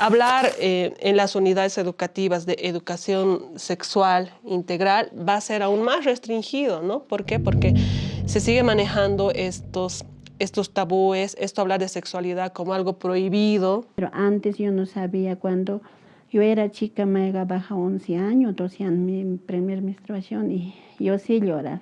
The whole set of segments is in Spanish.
hablar en las unidades educativas de educación sexual integral va a ser aún más restringido, ¿no? ¿Por qué? Porque se sigue manejando estos tabúes, hablar de sexualidad como algo prohibido. Pero antes yo no sabía, cuando yo era chica, me había bajado 11 años, 12 años, mi primer menstruación, y yo sí lloraba.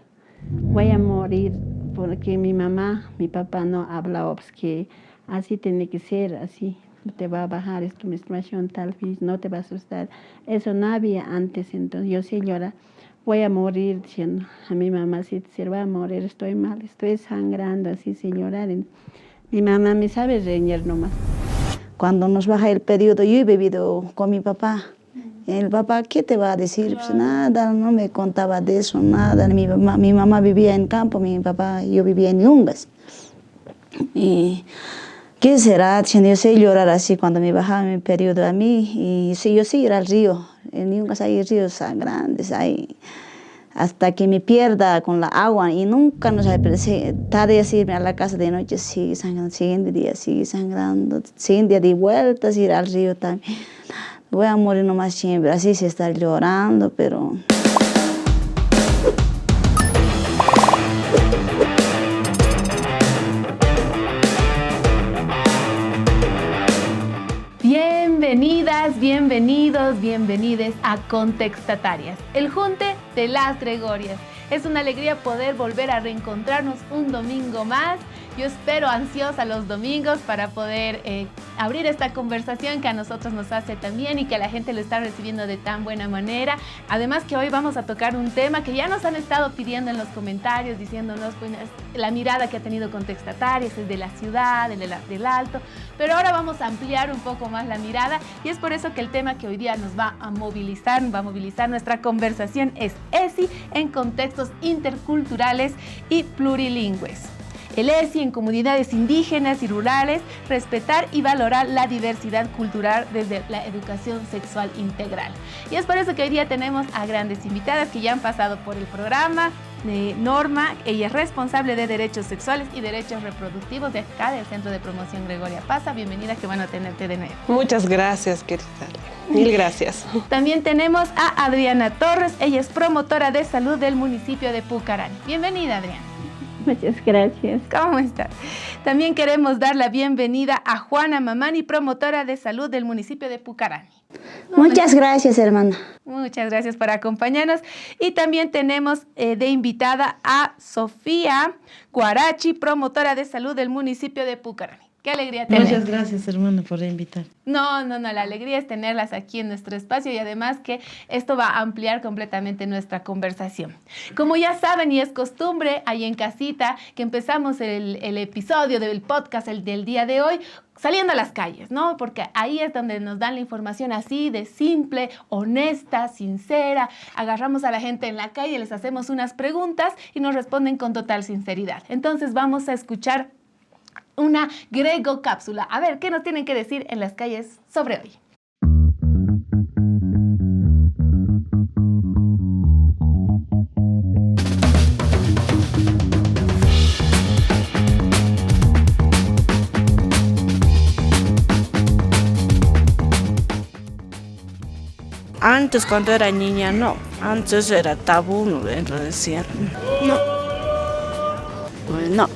Voy a morir porque mi mamá, mi papá no hablaba, pues que así tiene que ser, así te va a bajar es tu menstruación, tal vez no te va a asustar. Eso no había antes, entonces yo sí lloraba. Voy a morir diciendo a mi mamá, si se va a morir, estoy mal, estoy sangrando, así sin llorar. Mi mamá me sabe reñir nomás. Cuando nos baja el periodo, yo he vivido con mi papá. El papá, ¿qué te va a decir? Pues nada, no me contaba de eso, nada. Mi mamá vivía en campo, mi papá, yo vivía en Yungas. Y ¿qué será? Yo sé llorar así cuando me bajaba mi periodo a mí. Y sí, yo sí ir al río. En Yungas hay ríos grandes, hay hasta que me pierda con la agua y nunca nos tarde así irme a la casa de noche, sigue sangrando, siguiente día sigue sangrando, siguiente día de vueltas ir al río también. Voy a morir nomás siempre, así se está llorando, pero... Bienvenidas, bienvenidos, bienvenides a Contextatarias, el junte de las Gregorias. Es una alegría poder volver a reencontrarnos un domingo más. Yo espero ansiosa los domingos para poder abrir esta conversación que a nosotros nos hace tan bien y que a la gente lo está recibiendo de tan buena manera. Además que hoy vamos a tocar un tema que ya nos han estado pidiendo en los comentarios, diciéndonos pues, la mirada que ha tenido Contextatarias es de la ciudad, del alto, pero ahora vamos a ampliar un poco más la mirada y es por eso que el tema que hoy día nos va a movilizar nuestra conversación es ESI en contextos interculturales y plurilingües. El ESI en comunidades indígenas y rurales, respetar y valorar la diversidad cultural desde la educación sexual integral. Y es por eso que hoy día tenemos a grandes invitadas que ya han pasado por el programa. Norma, ella es responsable de derechos sexuales y derechos reproductivos de acá del Centro de Promoción Gregoria Pasa. Bienvenida, que van a tenerte de nuevo. Muchas gracias, querida. Mil gracias. También tenemos a Adriana Torres, ella es promotora de salud del municipio de Pucarani. Bienvenida, Adriana. Muchas gracias. ¿Cómo estás? También queremos dar la bienvenida a Juana Mamani, promotora de salud del municipio de Pucarani. Muchas gracias, hermana. Muchas gracias por acompañarnos. Y también tenemos de invitada a Sofía Guarachi, promotora de salud del municipio de Pucarani. Qué alegría tenerlas. Muchas gracias, hermana, por invitar. No, la alegría es tenerlas aquí en nuestro espacio y además que esto va a ampliar completamente nuestra conversación. Como ya saben y es costumbre ahí en casita que empezamos el episodio del podcast del día de hoy saliendo a las calles, ¿no? Porque ahí es donde nos dan la información así de simple, honesta, sincera. Agarramos a la gente en la calle, les hacemos unas preguntas y nos responden con total sinceridad. Entonces vamos a escuchar una Grego cápsula. A ver, ¿qué nos tienen que decir en las calles sobre hoy? Antes, cuando era niña, no. Antes era tabú, no lo decían. No. No.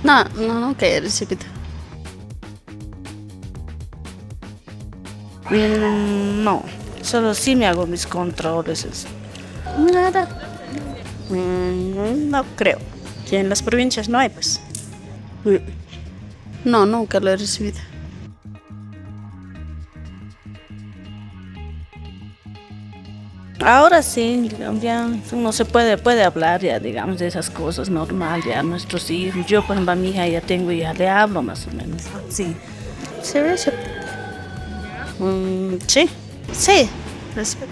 No que he recibido. No, solo sí me hago mis controles. Nada. No creo. Y en las provincias no hay, pues. No, nunca lo he recibido. Ahora sí, ya uno se puede hablar ya, digamos, de esas cosas normal, ya nuestros hijos. Yo, por ejemplo, a mi hija ya tengo, ya le hablo más o menos. Sí. ¿Se respeta? Sí. Sí, respeto.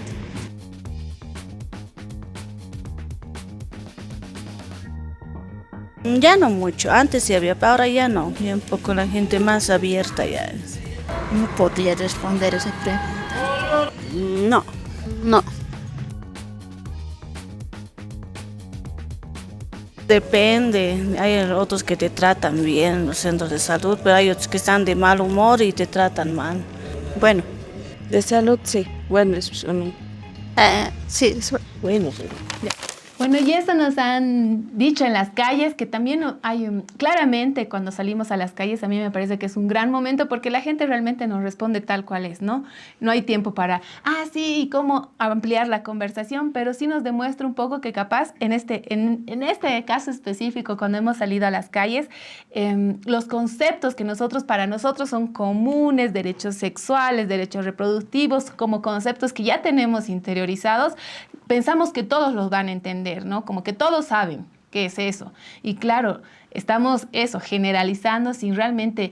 Ya no mucho, antes sí había, pero ahora ya no. Ya un poco la gente más abierta ya es. No podría responder esa pregunta. No. No. Depende, hay otros que te tratan bien en los centros de salud, pero hay otros que están de mal humor y te tratan mal. Bueno, de salud sí. Bueno, Sí, bueno. Bueno, y eso nos han dicho en las calles, que también hay, claramente cuando salimos a las calles, a mí me parece que es un gran momento porque la gente realmente nos responde tal cual es, ¿no? No hay tiempo para, sí, y cómo ampliar la conversación, pero sí nos demuestra un poco que capaz en este caso específico, cuando hemos salido a las calles, los conceptos que para nosotros son comunes, derechos sexuales, derechos reproductivos, como conceptos que ya tenemos interiorizados, pensamos que todos los van a entender, ¿no? Como que todos saben qué es eso. Y claro, estamos generalizando sin realmente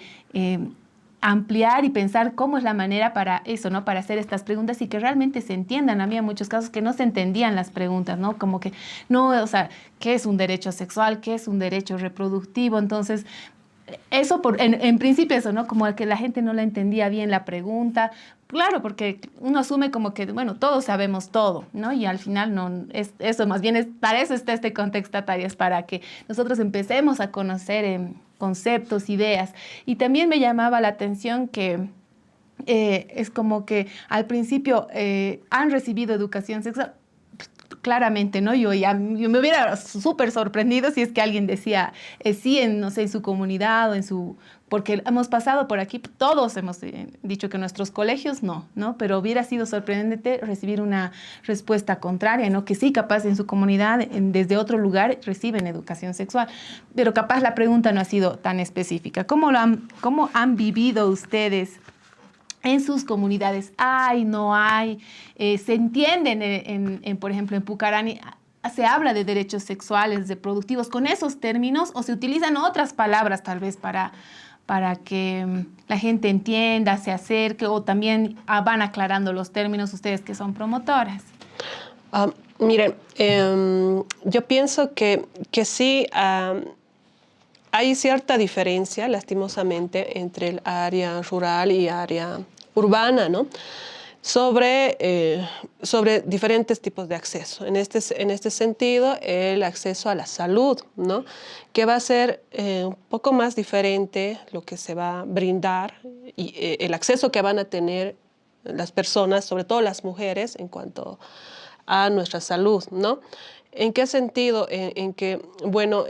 ampliar y pensar cómo es la manera para eso, ¿no? Para hacer estas preguntas y que realmente se entiendan. Había muchos casos que no se entendían las preguntas, ¿no? Como que, no, o sea, ¿qué es un derecho sexual? ¿Qué es un derecho reproductivo? Entonces, eso, en principio eso, ¿no? Como que la gente no la entendía bien la pregunta. Claro, porque uno asume como que, bueno, todos sabemos todo, ¿no? Y al final no es eso, más bien para eso está este Contextataria, es para que nosotros empecemos a conocer conceptos, ideas. Y también me llamaba la atención que es como que al principio han recibido educación sexual. Claramente, ¿no? Yo me hubiera súper sorprendido si es que alguien decía sí no sé, en su comunidad o porque hemos pasado por aquí, todos hemos dicho que en nuestros colegios no, pero hubiera sido sorprendente recibir una respuesta contraria, ¿no? Que sí, capaz en su comunidad, desde otro lugar, reciben educación sexual, pero capaz la pregunta no ha sido tan específica. ¿Cómo han vivido ustedes en sus comunidades? ¿Hay, no hay? ¿Se entienden, por ejemplo, en Pucarani? ¿Se habla de derechos sexuales, reproductivos con esos términos o se utilizan otras palabras tal vez para que la gente entienda, se acerque o también van aclarando los términos ustedes que son promotoras? Miren, yo pienso que sí hay cierta diferencia, lastimosamente, entre el área rural y área urbana, ¿no? Sobre diferentes tipos de acceso. En este sentido, el acceso a la salud, ¿no? Que va a ser un poco más diferente lo que se va a brindar y el acceso que van a tener las personas, sobre todo las mujeres, en cuanto a nuestra salud, ¿no? ¿En qué sentido? En que, bueno,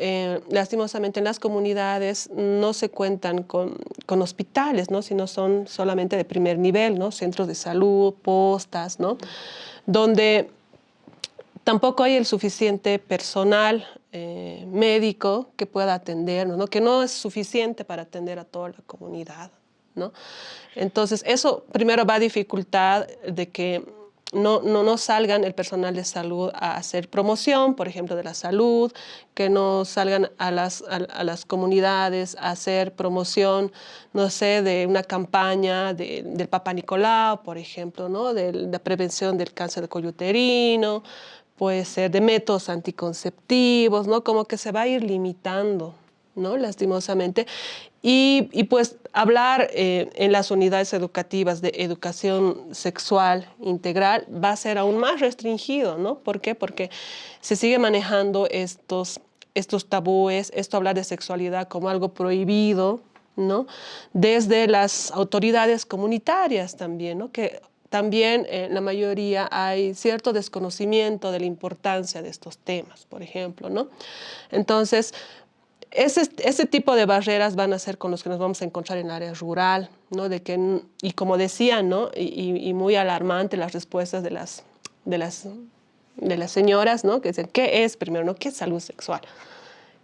lastimosamente en las comunidades no se cuentan con hospitales, ¿no? Sino son solamente de primer nivel, ¿no? Centros de salud, postas, ¿no? Donde tampoco hay el suficiente personal médico que pueda atendernos, ¿no? Que no es suficiente para atender a toda la comunidad, ¿no? Entonces, eso primero va a dificultar de que no salgan el personal de salud a hacer promoción, por ejemplo, de la salud, que no salgan a las comunidades a hacer promoción, no sé, de una campaña del Papa Nicolau, por ejemplo, ¿no? De la prevención del cáncer de cuello uterino, puede ser de métodos anticonceptivos, ¿no? Como que se va a ir limitando, ¿no? Lastimosamente. Y pues hablar en las unidades educativas de educación sexual integral va a ser aún más restringido, ¿no? ¿Por qué? Porque se sigue manejando estos tabúes, hablar de sexualidad como algo prohibido, ¿no? Desde las autoridades comunitarias también, ¿no? Que también en la mayoría hay cierto desconocimiento de la importancia de estos temas, por ejemplo, ¿no? Entonces, ese tipo de barreras van a ser con los que nos vamos a encontrar en el área rural, ¿no? Y como decían, ¿no? Y muy alarmante las respuestas de las señoras, ¿no? Que dicen, ¿qué es primero, no? ¿Qué es salud sexual?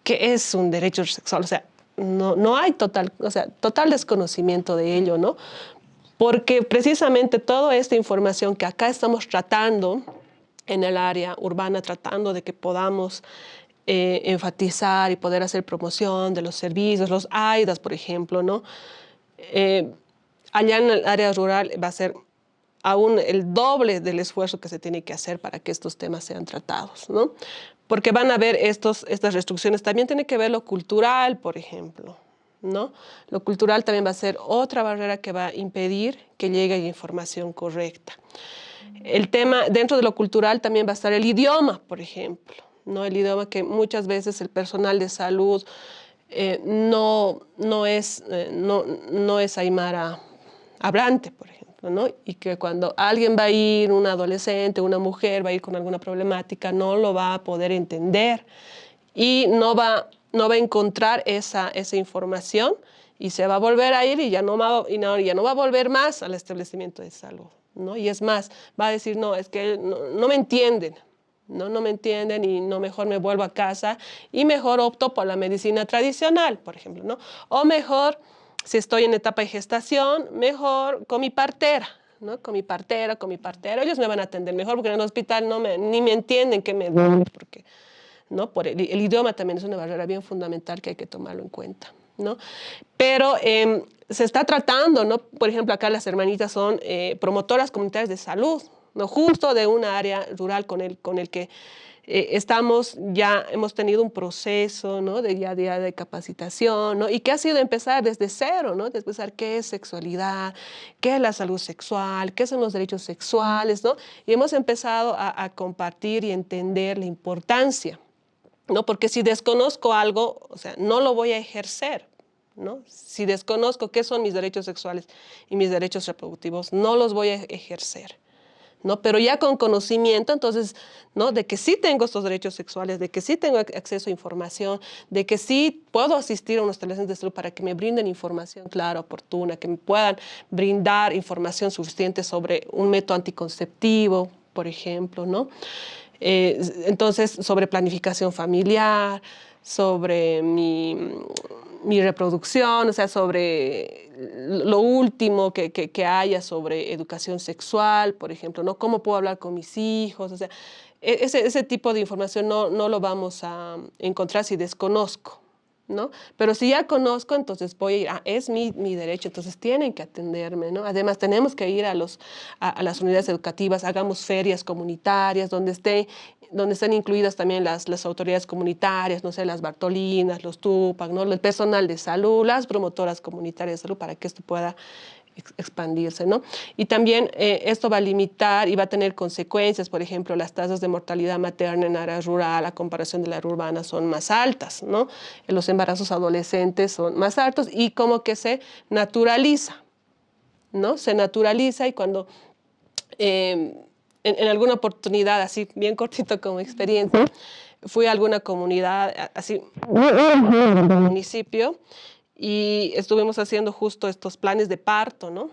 ¿Qué es un derecho sexual? O sea, no hay total desconocimiento de ello, ¿no? Porque precisamente toda esta información que acá estamos tratando en el área urbana, tratando de que podamos enfatizar y poder hacer promoción de los servicios, los AIDAS, por ejemplo, ¿no? Allá en el área rural va a ser aún el doble del esfuerzo que se tiene que hacer para que estos temas sean tratados, ¿no? Porque van a haber estas restricciones. También tiene que ver lo cultural, por ejemplo, ¿no? Lo cultural también va a ser otra barrera que va a impedir que llegue información correcta. El tema, dentro de lo cultural también va a estar el idioma, por ejemplo, ¿no? El idioma que muchas veces el personal de salud no es aymara hablante, por ejemplo, ¿no? Y que cuando alguien va a ir, un adolescente, una mujer va a ir con alguna problemática, no lo va a poder entender y no va a encontrar esa información y se va a volver a ir y ya no va a volver más al establecimiento de salud, ¿no? Y es más, va a decir, no, es que no me entienden. No me entienden y mejor me vuelvo a casa y mejor opto por la medicina tradicional, por ejemplo, ¿no? O mejor, si estoy en etapa de gestación, mejor con mi partera, ¿no? Con mi partero, ellos me van a atender mejor porque en el hospital ni me entienden que me duele, porque, ¿no? El idioma también es una barrera bien fundamental que hay que tomarlo en cuenta, ¿no? Pero se está tratando, ¿no? Por ejemplo, acá las hermanitas son promotoras comunitarias de salud, ¿no? Justo de una área rural con el que hemos tenido un proceso, ¿no? de capacitación, ¿no? Y que ha sido empezar desde cero, ¿no? De empezar qué es sexualidad, qué es la salud sexual, qué son los derechos sexuales, ¿no? Y hemos empezado a compartir y entender la importancia, ¿no? Porque si desconozco algo, o sea, no lo voy a ejercer, ¿no? Si desconozco qué son mis derechos sexuales y mis derechos reproductivos, no los voy a ejercer, ¿no? Pero ya con conocimiento, entonces, ¿no? De que sí tengo estos derechos sexuales, de que sí tengo acceso a información, de que sí puedo asistir a unos establecimientos de salud para que me brinden información clara, oportuna, que me puedan brindar información suficiente sobre un método anticonceptivo, por ejemplo, ¿no? Entonces, sobre planificación familiar, sobre mi reproducción, o sea, sobre lo último que haya sobre educación sexual, por ejemplo, ¿no? Cómo puedo hablar con mis hijos, o sea, ese tipo de información no lo vamos a encontrar si desconozco, ¿no? Pero si ya conozco, entonces voy a ir, es mi derecho, entonces tienen que atenderme, ¿no? Además, tenemos que ir a las unidades educativas, hagamos ferias comunitarias donde estén incluidas también las autoridades comunitarias, no sé, las Bartolinas, los Tupac, ¿no? El personal de salud, las promotoras comunitarias de salud, para que esto pueda expandirse, ¿no? Y también esto va a limitar y va a tener consecuencias. Por ejemplo, las tasas de mortalidad materna en área rural a comparación de la área urbana son más altas, ¿no? Los embarazos adolescentes son más altos y como que se naturaliza, ¿no? Se naturaliza y cuando en alguna oportunidad, así bien cortito como experiencia, fui a alguna comunidad, así, municipio, y estuvimos haciendo justo estos planes de parto, ¿no?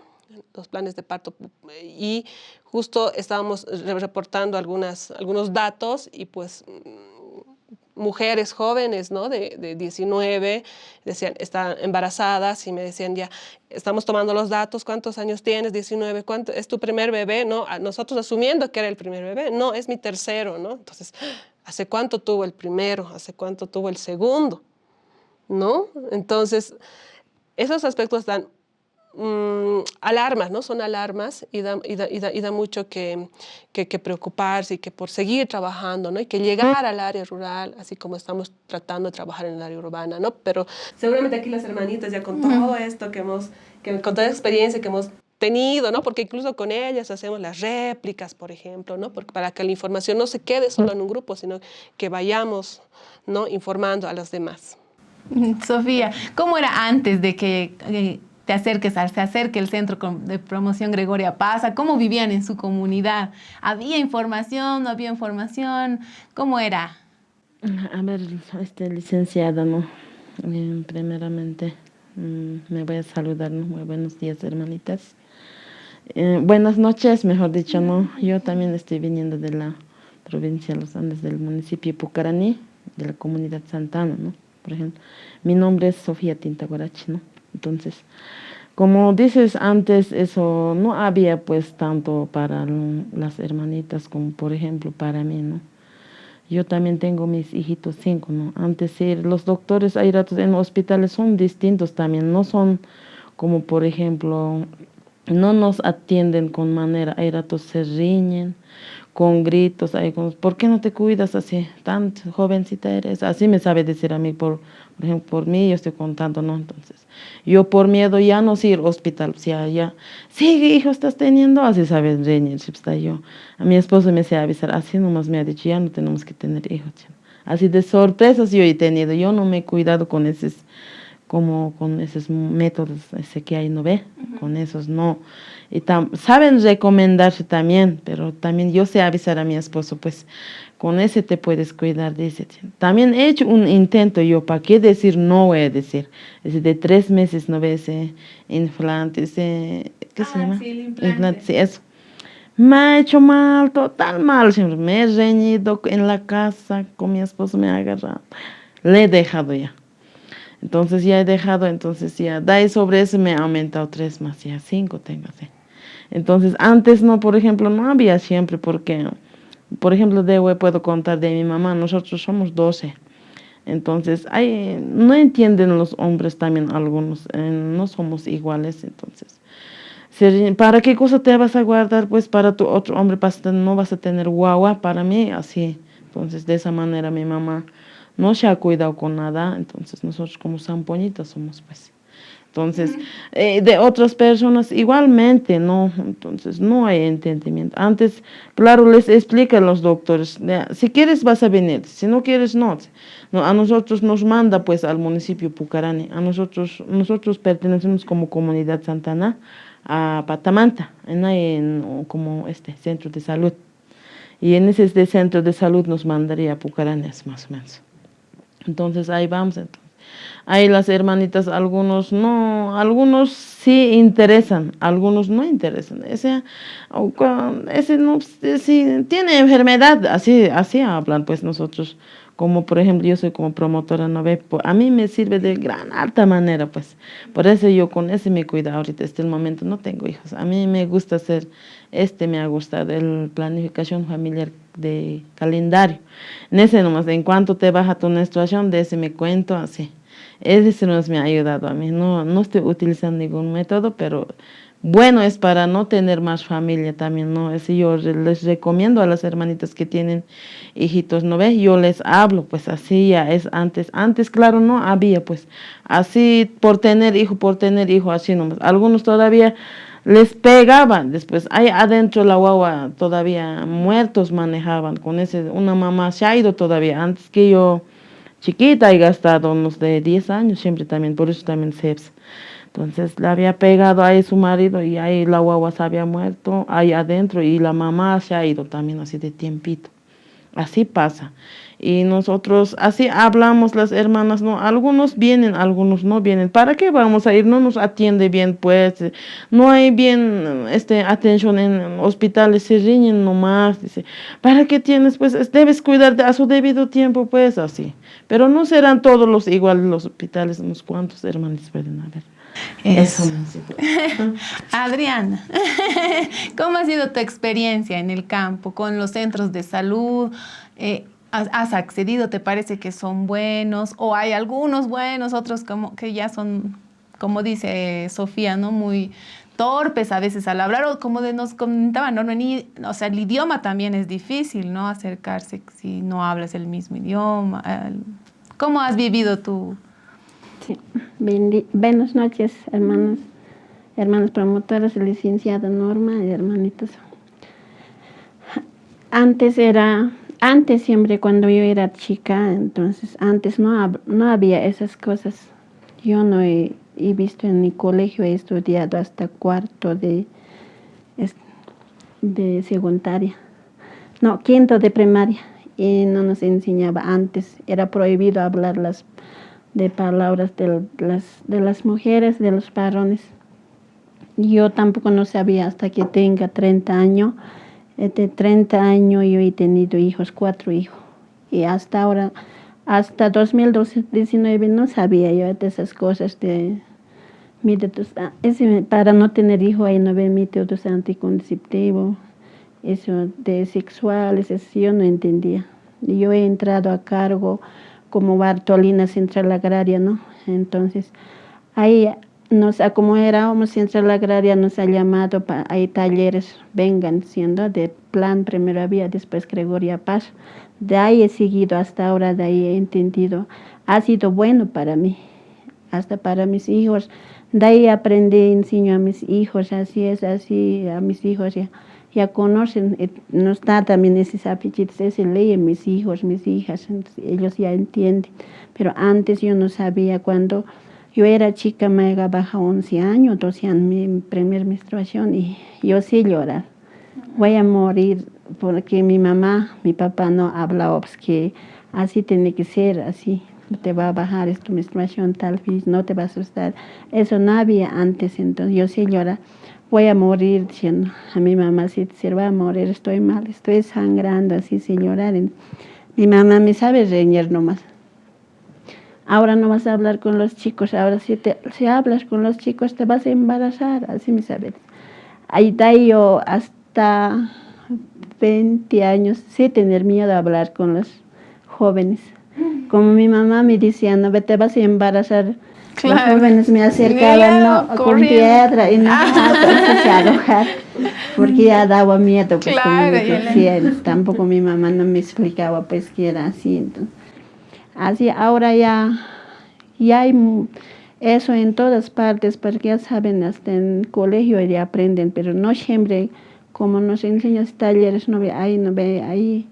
Los planes de parto. Y justo estábamos reportando algunos datos y pues mujeres jóvenes, ¿no? De 19, decían, están embarazadas y me decían ya, estamos tomando los datos, ¿cuántos años tienes? 19, ¿cuánto? ¿Es tu primer bebé? No, nosotros asumiendo que era el primer bebé, no, es mi tercero, ¿no? Entonces, ¿hace cuánto tuvo el primero? ¿Hace cuánto tuvo el segundo? ¿No? Entonces, esos aspectos dan alarmas, ¿no? Son alarmas y da mucho que preocuparse y que por seguir trabajando, ¿no? Y que llegar al área rural, así como estamos tratando de trabajar en el área urbana, ¿no? Pero seguramente aquí las hermanitas ya con todo esto con toda la experiencia que hemos tenido, ¿no? Porque incluso con ellas hacemos las réplicas, por ejemplo, ¿no? Porque para que la información no se quede solo en un grupo, sino que vayamos, ¿no? Informando a los demás. Sofía, ¿cómo era antes de que se acerque el Centro de Promoción Gregoria Pasa? ¿Cómo vivían en su comunidad? ¿Había información? ¿No había información? ¿Cómo era? A ver, licenciada, ¿no? Primeramente me voy a saludar, ¿no? Muy buenos días, hermanitas. Buenas noches, mejor dicho, ¿no? Yo también estoy viniendo de la provincia de Los Andes, del municipio de Pucarani, de la comunidad Santana, ¿no? Por ejemplo, mi nombre es Sofía Tintaguarachi, ¿no? Entonces, como dices antes, eso no había pues tanto para las hermanitas como por ejemplo para mí, ¿no? Yo también tengo mis hijitos 5, ¿no? Antes sí, los doctores hay ratos en hospitales son distintos también, no son como por ejemplo, no nos atienden con manera, hay ratos se riñen, con gritos, ¿por qué no te cuidas así? Tan jovencita eres. Así me sabe decir a mí, por ejemplo, por mí yo estoy contando, ¿no? Entonces, yo por miedo ya no sé ir al hospital, o sea, ya, sigue hijo, estás teniendo, así sabes, reñir, está yo. A mi esposo me sé avisar, así nomás me ha dicho, ya no tenemos que tener hijos. Así de sorpresas yo he tenido. Yo no me he cuidado con esos, como con esos métodos ese que hay, ¿no ve? Con esos no. Y saben recomendarse también, pero también yo sé avisar a mi esposo, pues con ese te puedes cuidar, dice. También he hecho un intento yo, ¿para qué decir no voy a decir? Ese de 3 meses, ¿no ve? Ese implante, ese, ¿qué se llama? Sí, el implante. Sí, eso. Me ha hecho mal, total mal, siempre me he reñido en la casa, con mi esposo me ha agarrado. Le he dejado ya. Entonces ya he dejado, entonces ya, de ahí sobre eso me ha aumentado 3 más, ya 5 tengo, sí. Entonces antes no, por ejemplo, no había siempre, porque, por ejemplo, puedo contar de mi mamá, nosotros somos 12. Entonces, no entienden los hombres también algunos, no somos iguales, entonces. ¿Para qué cosa te vas a guardar? Pues para tu otro hombre no vas a tener guagua, para mí así. Entonces, de esa manera mi mamá no se ha cuidado con nada, entonces nosotros como zampoñitas somos, pues. Entonces, de otras personas igualmente, ¿no? Entonces, no hay entendimiento. Antes, claro, les explican los doctores, si quieres vas a venir, si no quieres, no. No, a nosotros nos manda, pues, al municipio Pucarani. Nosotros pertenecemos como comunidad Santana a Patamanta, como centro de salud. Y en ese centro de salud nos mandaría a Pucarani, más o menos. Entonces, ahí vamos, ahí las hermanitas, algunos sí interesan, algunos no interesan. Ese no, si tiene enfermedad, así hablan, pues nosotros, como por ejemplo, yo soy como promotora, ¿no ve? A mí me sirve de gran alta manera, pues. Por eso yo con ese me cuido ahorita, el momento no tengo hijos. A mí me gusta hacer, me ha gustado, el planificación familiar de calendario. En ese nomás, en cuanto te baja tu menstruación, de ese me cuento así. Ese nos me ha ayudado a mí. No estoy utilizando ningún método, pero bueno es para no tener más familia también, ¿no? Ese yo les recomiendo a las hermanitas que tienen hijitos, ¿no ves? Yo les hablo, pues así ya es antes. Antes, claro, no había, pues así por tener hijo, así nomás. Algunos todavía les pegaban, después ahí adentro la guagua todavía muertos manejaban con ese. Una mamá se ha ido todavía, antes que yo chiquita he gastado unos de 10 años siempre también, por eso también CEPS. Entonces le había pegado ahí su marido y ahí la guagua se había muerto ahí adentro y la mamá se ha ido también así de tiempito. Así pasa. Y nosotros así hablamos las hermanas, ¿no? Algunos vienen, algunos no vienen. ¿Para qué vamos a ir? No nos atiende bien, pues. No hay bien atención en hospitales, se riñen nomás. Dice, ¿para qué tienes? Pues debes cuidarte a su debido tiempo, pues así. Pero no serán todos los iguales los hospitales, unos cuantos hermanos pueden haber. Eso. Adriana, ¿cómo ha sido tu experiencia en el campo con los centros de salud? ¿Has accedido? ¿Te parece que son buenos? ¿O hay algunos buenos, otros como que ya son, como dice Sofía, ¿no? Muy torpes a veces al hablar? O como nos comentaban, ¿no? O sea, el idioma también es difícil, ¿no? Acercarse si no hablas el mismo idioma. ¿Cómo has vivido tú? Sí. Buenas noches, hermanas promotoras, licenciada Norma y hermanitos. Antes siempre cuando yo era chica, entonces antes no había esas cosas. Yo no he visto en mi colegio, he estudiado hasta cuarto de secundaria. No, quinto de primaria. Y no nos enseñaba antes, era prohibido hablar de palabras de las mujeres, de los varones. Yo tampoco no sabía hasta que tenga 30 años. De 30 años yo he tenido hijos, 4 hijos. Y hasta ahora, hasta 2019 no sabía yo de esas cosas para no tener hijos hay no métodos anticonceptivos, eso de sexuales, eso yo no entendía. Yo he entrado a cargo como Bartolina Central Agraria, ¿no? Entonces, ahí como éramos Central Agraria, nos ha llamado, hay talleres, vengan siendo de plan, primero había, después Gregoria Paz. De ahí he seguido hasta ahora, de ahí he entendido. Ha sido bueno para mí, hasta para mis hijos. De ahí aprendí, enseño a mis hijos, así es, así, a mis hijos ya. ya conocen, nos da también esos apellidos, se leen mis hijos, mis hijas, entonces ellos ya entienden. Pero antes yo no sabía, cuando yo era chica, me baja 11 años, 12 años, mi primera menstruación, y yo sí lloraba. Voy a morir porque mi mamá, mi papá no hablaba, pues que así tiene que ser, así. Te va a bajar tu menstruación, tal vez no te va a asustar. Eso no había antes, entonces yo sí lloraba. Voy a morir, diciendo a mi mamá, si se va a morir, estoy mal, estoy sangrando, así sin llorar. Mi mamá me sabe reñir nomás. Ahora no vas a hablar con los chicos, ahora si hablas con los chicos te vas a embarazar, así me sabe. Ahí yo hasta 20 años sí tener miedo a hablar con los jóvenes. Como mi mamá me decía, no, te vas a embarazar. Claro. Los jóvenes me acercaban con piedra y no se alojar, porque ya daba miedo, pues claro, como me decían. Tampoco mi mamá no me explicaba pues que era así. Entonces, así ahora ya hay eso en todas partes, porque ya saben, hasta en el colegio ya aprenden, pero no siempre, como nos enseñan talleres, no ve ahí.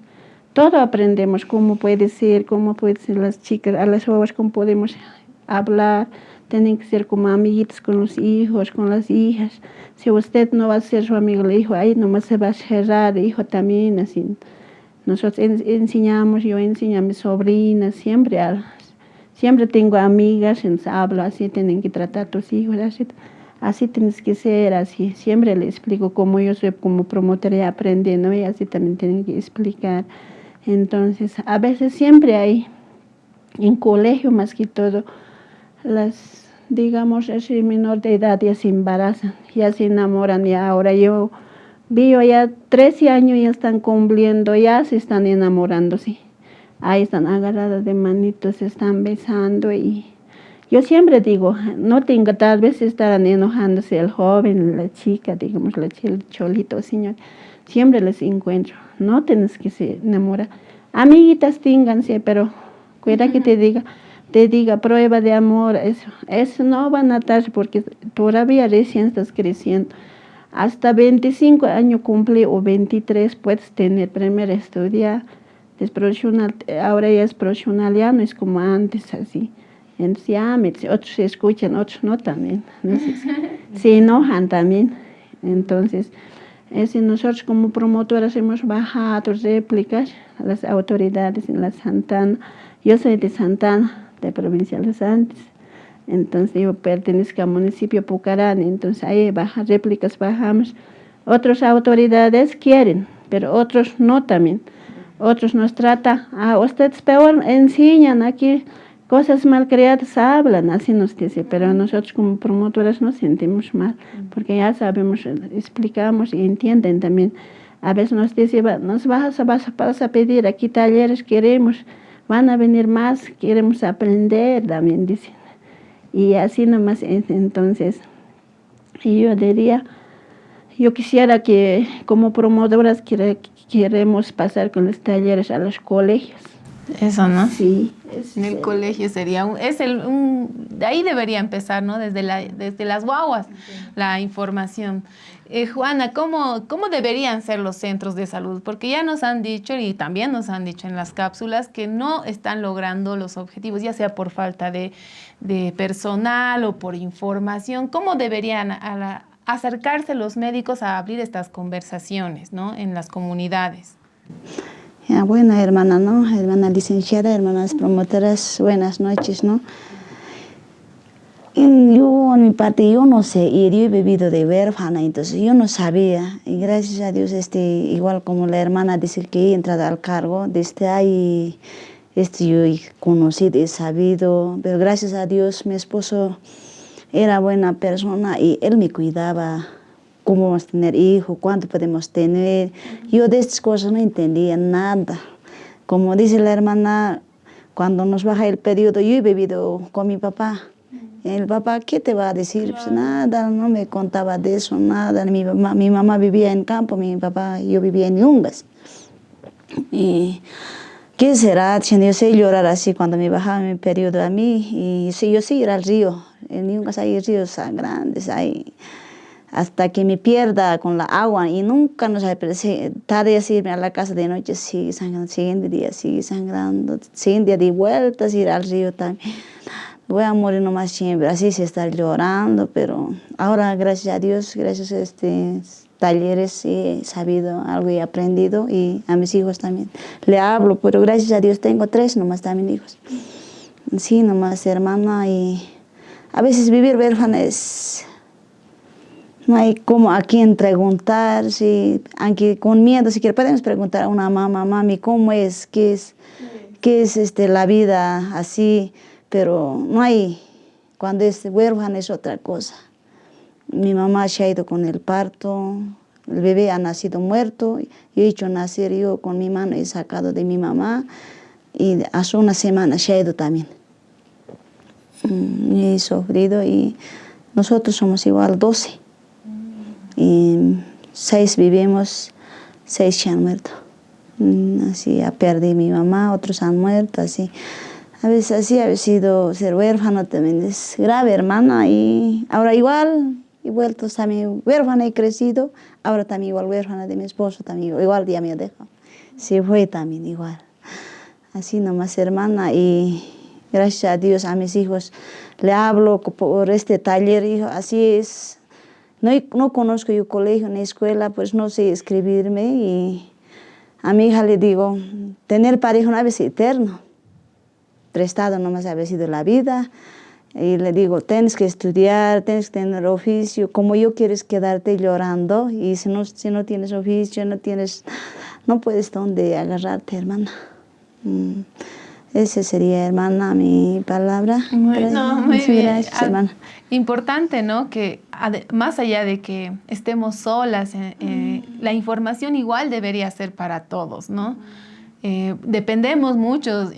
Todo aprendemos, cómo puede ser las chicas, a las jóvenes, cómo podemos hablar, tienen que ser como amiguitos con los hijos, con las hijas. Si usted no va a ser su amigo, el hijo, ahí nomás se va a cerrar, el hijo también, así. Nosotros enseñamos, yo enseño a mis sobrinas, siempre tengo amigas, hablo así, tienen que tratar a tus hijos, así tienes que ser, así. Siempre les explico cómo yo soy como promotora aprendiendo, y así también tienen que explicar. Entonces, a veces siempre hay, en colegio más que todo, digamos, ese menor de edad ya se embarazan, ya se enamoran, y ahora yo veo ya 13 años ya están cumpliendo, ya se están enamorándose. Ahí están agarradas de manitos, se están besando, y yo siempre digo, no tengo, tal vez estarán enojándose el joven, la chica, digamos, el cholito, señor. Siempre les encuentro, no tienes que se enamorar. Amiguitas ténganse, pero cuida que te diga prueba de amor, eso no van a dar, porque todavía recién estás creciendo. Hasta 25 años cumple o 23 puedes tener primero estudiar, ahora ya es profesional, ya no es como antes así. Entonces ya otros se escuchan, otros no también. Entonces, se enojan también. Entonces, nosotros como promotoras hemos bajado réplicas a las autoridades en la Santana. Yo soy de Santana, de provincia de los Andes. Entonces yo pertenezco al municipio Pucarán, entonces ahí réplicas bajamos. Otras autoridades quieren, pero otros no también. Otros nos tratan, ustedes peor enseñan aquí, cosas malcriadas hablan, así nos dice, pero nosotros como promotoras nos sentimos mal, porque ya sabemos, explicamos y entienden también. A veces nos dice, nos vas a pedir aquí talleres, queremos, van a venir más, queremos aprender, también dicen. Y así nomás, entonces, yo diría, yo quisiera que como promotoras queremos pasar con los talleres a los colegios. Eso, ¿no? Sí. En el colegio sería de ahí debería empezar, ¿no? Desde las guaguas, la información. Juana, ¿cómo deberían ser los centros de salud? Porque ya nos han dicho, y también nos han dicho en las cápsulas, que no están logrando los objetivos, ya sea por falta de personal o por información. ¿Cómo deberían acercarse los médicos a abrir estas conversaciones, ¿no? En las comunidades? Bueno, hermana, ¿no? Hermana licenciada, hermanas promotoras, buenas noches, ¿no? Yo, en mi parte, yo no sé, y yo he vivido de huérfana, entonces yo no sabía, y gracias a Dios, igual como la hermana dice que he entrado al cargo, desde ahí, yo he conocido, he sabido, pero gracias a Dios, mi esposo era buena persona y él me cuidaba. ¿Cómo vamos a tener hijos? ¿Cuánto podemos tener? Yo de estas cosas no entendía nada. Como dice la hermana, cuando nos baja el periodo, yo he vivido con mi papá. El papá, ¿qué te va a decir? Pues nada, no me contaba de eso, nada. Mi mamá vivía en campo, mi papá, yo vivía en Yungas. Y ¿qué será? Yo sé llorar así cuando me bajaba mi periodo a mí. Y sí, yo sí ir al río. En Yungas hay ríos grandes, hay hasta que me pierda con la agua y nunca nos tareas irme a la casa de noche, sigue sangrando, siguiente día sigue sangrando, siguiente día de vueltas ir al río también. Voy a morir nomás siempre, así se está llorando, pero ahora gracias a Dios, gracias a talleres he sabido algo y he aprendido y a mis hijos también. Le hablo, pero gracias a Dios tengo 3 nomás también hijos. Sí, nomás hermana, y a veces vivir huérfana es... No hay como a quién preguntar, si, aunque con miedo, si podemos preguntar a una mamá, mami, ¿cómo es? ¿Qué es la vida así? Pero no hay, cuando es huérfana es otra cosa. Mi mamá se ha ido con el parto, el bebé ha nacido muerto, yo he hecho nacer yo con mi mano, he sacado de mi mamá y hace una semana se ha ido también. He sufrido y nosotros somos igual 12. Y 6 vivimos, 6 se han muerto. Así, perdí mi mamá, otros han muerto, así. A veces así ha sido ser huérfano también es grave, hermana. Y ahora igual, he vuelto también huérfana, he crecido. Ahora también igual huérfana de mi esposo, también igual ya me dejó. Se fue también igual. Así nomás, hermana. Y gracias a Dios, a mis hijos le hablo por este taller, hijo, así es. No conozco yo colegio ni escuela, pues no sé escribirme y a mi hija le digo, tener pareja no es eterno, prestado nomás ha sido la vida y le digo, tienes que estudiar, tienes que tener oficio, como yo quieres quedarte llorando y si no tienes oficio, no puedes dónde agarrarte, hermana. Esa sería, hermana, mi palabra. Muy bien. Gracias, hermana. Importante, ¿no? Que más allá de que estemos solas, la información igual debería ser para todos, ¿no? Dependemos mucho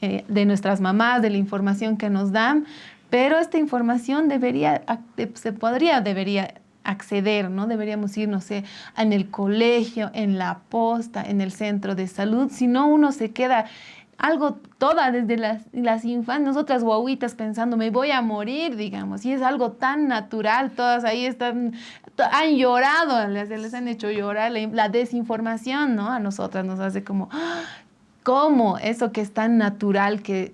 de nuestras mamás, de la información que nos dan, pero esta información debería acceder, ¿no? Deberíamos ir, no sé, en el colegio, en la posta, en el centro de salud, si no uno se queda desde las infancias, nosotras guaguitas pensando, me voy a morir, digamos, y es algo tan natural, todas ahí han llorado, les han hecho llorar, la desinformación, ¿no? A nosotras nos hace como, ¿cómo eso que es tan natural, que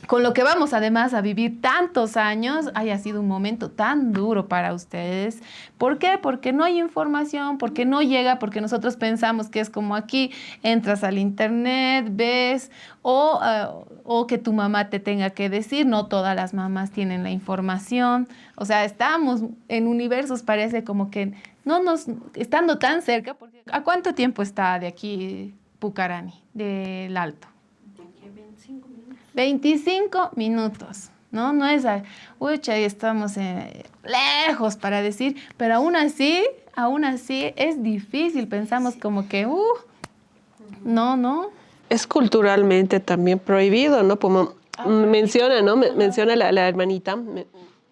con lo que vamos además a vivir tantos años, haya sido un momento tan duro para ustedes? ¿Por qué? Porque no hay información, porque no llega, porque nosotros pensamos que es como aquí, entras al internet, ves, o que tu mamá te tenga que decir, no todas las mamás tienen la información. O sea, estamos en universos, parece como que estando tan cerca, porque ¿a cuánto tiempo está de aquí Pucarani, del Alto? 25 minutos, ¿no? No es, estamos lejos para decir, pero aún así es difícil, pensamos como que, no. Es culturalmente también prohibido, ¿no? Como menciona, ¿no? Menciona la hermanita,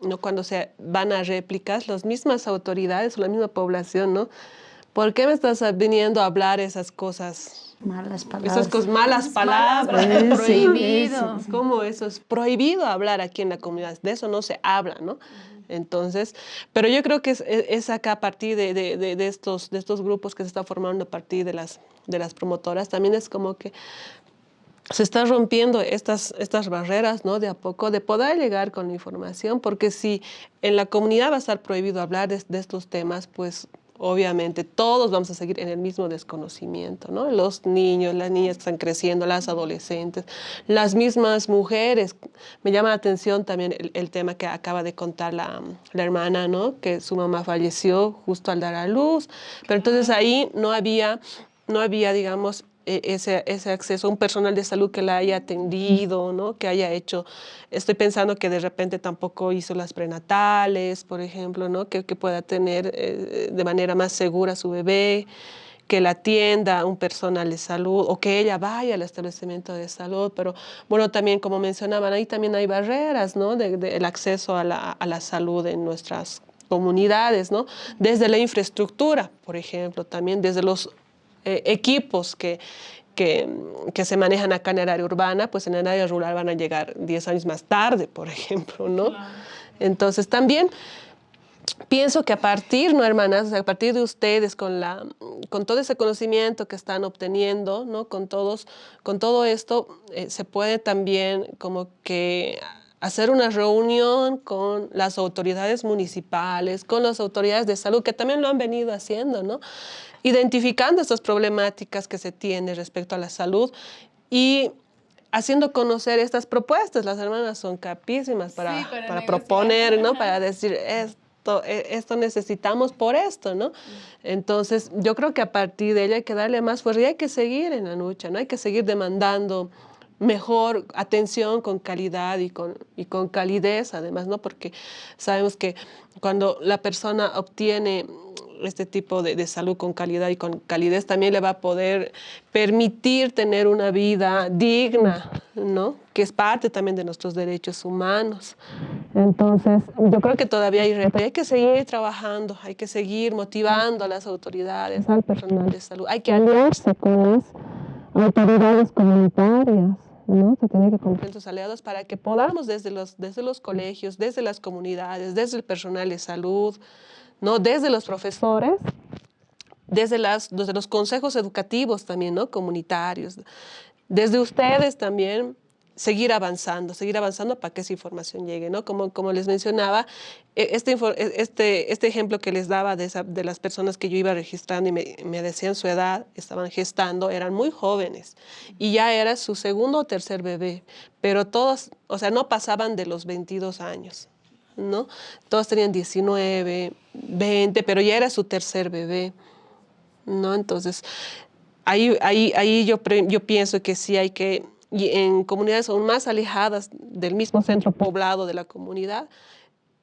¿no? Cuando se van a réplicas, las mismas autoridades o la misma población, ¿no? ¿Por qué me estás viniendo a hablar esas cosas? Malas palabras. Esas cosas, malas palabras, prohibido. ¿Cómo eso es prohibido hablar aquí en la comunidad? De eso no se habla, ¿no? Entonces, pero yo creo que es acá a partir de estos grupos que se están formando a partir de las promotoras, también es como que se están rompiendo estas barreras, ¿no? De a poco, de poder llegar con la información, porque si en la comunidad va a estar prohibido hablar de estos temas, pues obviamente todos vamos a seguir en el mismo desconocimiento, ¿no? Los niños, las niñas que están creciendo, las adolescentes, las mismas mujeres. Me llama la atención también el tema que acaba de contar la hermana, ¿no? Que su mamá falleció justo al dar a luz, pero entonces ahí no había, digamos, ese acceso a un personal de salud que la haya atendido, ¿no? Que haya hecho, estoy pensando que de repente tampoco hizo las prenatales, por ejemplo, ¿no? Que pueda tener de manera más segura a su bebé, que la atienda un personal de salud o que ella vaya al establecimiento de salud. Pero bueno, también como mencionaban, ahí también hay barreras, ¿no? El acceso a la salud en nuestras comunidades, ¿no? Desde la infraestructura, por ejemplo, también desde los equipos que se manejan acá en el área urbana, pues en el área rural van a llegar 10 años más tarde, por ejemplo, ¿no? Claro. Entonces también pienso que a partir, ¿no, hermanas? A partir de ustedes, con todo ese conocimiento que están obteniendo, ¿no? Con todo esto, se puede también como que hacer una reunión con las autoridades municipales, con las autoridades de salud, que también lo han venido haciendo, ¿no? Identificando estas problemáticas que se tienen respecto a la salud y haciendo conocer estas propuestas. Las hermanas son capísimas para proponer, ¿no? Para decir esto necesitamos por esto, ¿no? Entonces, yo creo que a partir de ello hay que darle más fuerza y hay que seguir en la lucha, ¿no? Hay que seguir demandando mejor atención con calidad y con calidez, además, ¿no? Porque sabemos que cuando la persona obtiene este tipo de salud con calidad y con calidez, también le va a poder permitir tener una vida digna, ¿no? Que es parte también de nuestros derechos humanos. Entonces, yo creo que todavía hay reto. Hay que seguir trabajando, hay que seguir motivando a las autoridades, al personal de salud. Hay que aliarse con las autoridades comunitarias, ¿no? Se tiene que cumplir sus aliados para que podamos desde los colegios, desde las comunidades, desde el personal de salud, ¿no? Desde los profesores, desde los consejos educativos también, ¿no? Comunitarios, desde ustedes también, seguir avanzando para que esa información llegue, ¿no? Como les mencionaba, este ejemplo que les daba de las personas que yo iba registrando y me decían su edad, estaban gestando, eran muy jóvenes y ya era su segundo o tercer bebé, pero todos, o sea, no pasaban de los 22 años, ¿no? Todos tenían 19, 20, pero ya era su tercer bebé, ¿no? Entonces, ahí yo pienso que sí hay que, y en comunidades aún más alejadas del mismo centro poblado de la comunidad,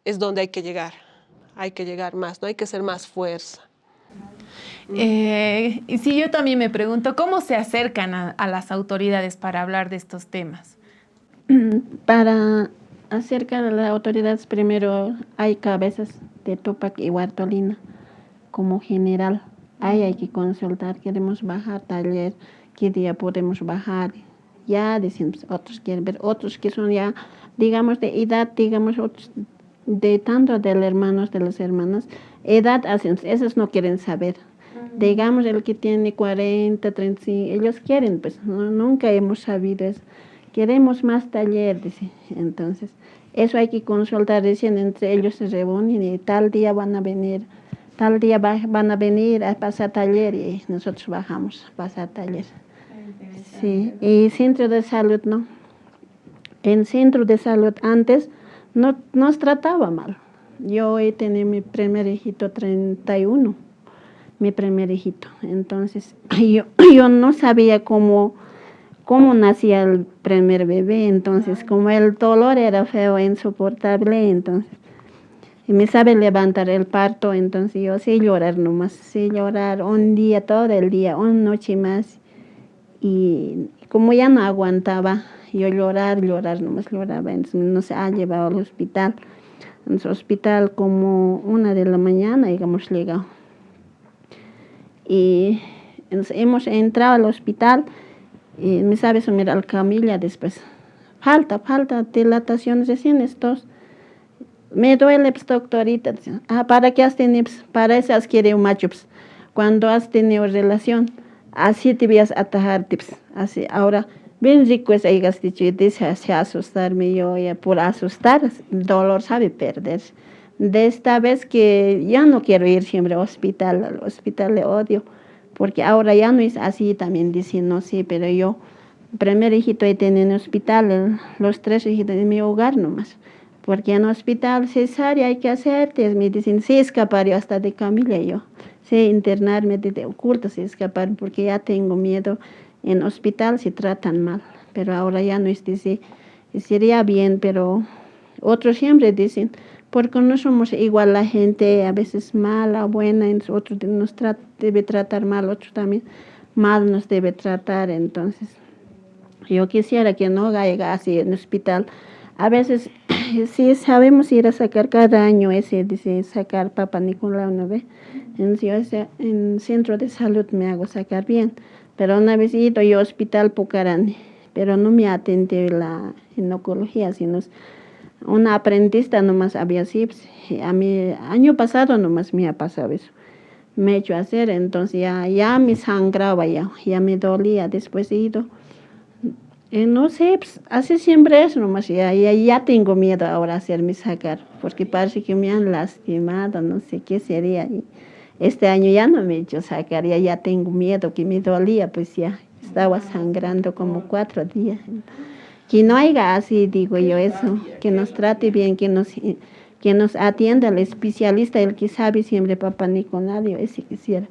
es donde hay que llegar más, ¿no? Hay que hacer más fuerza. Y sí, yo también me pregunto, ¿cómo se acercan a las autoridades para hablar de estos temas? Para acercar a las autoridades, primero hay cabezas de Tupac y Huartolina como general. Ahí hay que consultar, queremos bajar taller, qué día podemos bajar. Ya decimos, otros quieren ver, otros que son ya, digamos, de edad, digamos, otros, de tanto de los hermanos, de las hermanas, edad hacen, esos no quieren saber. Digamos, el que tiene 40, 35, ellos quieren, pues nunca hemos sabido eso. Queremos más taller, dice. Entonces, eso hay que consultar, recién entre ellos se reúnen y tal día van a venir a pasar taller y nosotros bajamos a pasar taller. Sí, y centro de salud no. En centro de salud antes no nos trataba mal. Yo he tenido mi primer hijito 31, mi primer hijito. Entonces yo no sabía cómo nacía el primer bebé. Entonces como el dolor era feo, insoportable, entonces y me sabe levantar el parto. Entonces yo sé llorar nomás, sé llorar un día, todo el día, una noche más. Y como ya no aguantaba, yo llorar nomás lloraba, entonces nos ha llevado al hospital. En su hospital como 1 de la mañana, hemos llegado. Y hemos entrado al hospital y me sabe sumir a la camilla después. Falta dilatación recién estos. Me duele, pues, doctorita. ¿Para qué has tenido? Para eso has querido macho. Cuando has tenido relación, así te vas a atajar, tips. Así, ahora, bien rico es hayas dicho, y dice, así asustarme yo, ya por asustar, el dolor sabe perder. De esta vez que ya no quiero ir siempre al hospital le odio, porque ahora ya no es así, también dicen, no sé, pero yo, primer hijito he tenido en el hospital, los 3 hijitos en mi hogar nomás, porque en el hospital cesárea hay que hacerte, me dicen, sí, escapar yo hasta de camilla yo. Sí, internarme de oculto, sí, escapar, porque ya tengo miedo. En hospital se tratan mal, pero ahora ya no es decir, sería bien, pero otros siempre dicen, porque no somos igual la gente, a veces mala, buena, otro nos debe tratar mal, otro también mal nos debe tratar. Entonces, yo quisiera que no haya así en el hospital. A veces sí sabemos ir a sacar cada año dice sacar Papa Nicolau, ¿no ve? En centro de salud me hago sacar bien, pero una vez he ido yo al hospital Pucarani, pero no me atendí la ginecología, sino una aprendista nomás había así, pues, a mí año pasado nomás me ha pasado eso. Me he hecho hacer, entonces ya me sangraba, ya me dolía, después he ido. No sé, pues, así siempre es nomás, ya tengo miedo ahora a hacerme sacar, porque parece que me han lastimado, no sé qué sería. Y este año ya no me he hecho sacar, ya tengo miedo, que me dolía, pues ya estaba sangrando como 4 días. Que no haya así, digo yo, eso, que nos trate bien, que nos atienda el especialista, el que sabe siempre, Papá Nicolario, ese quisiera,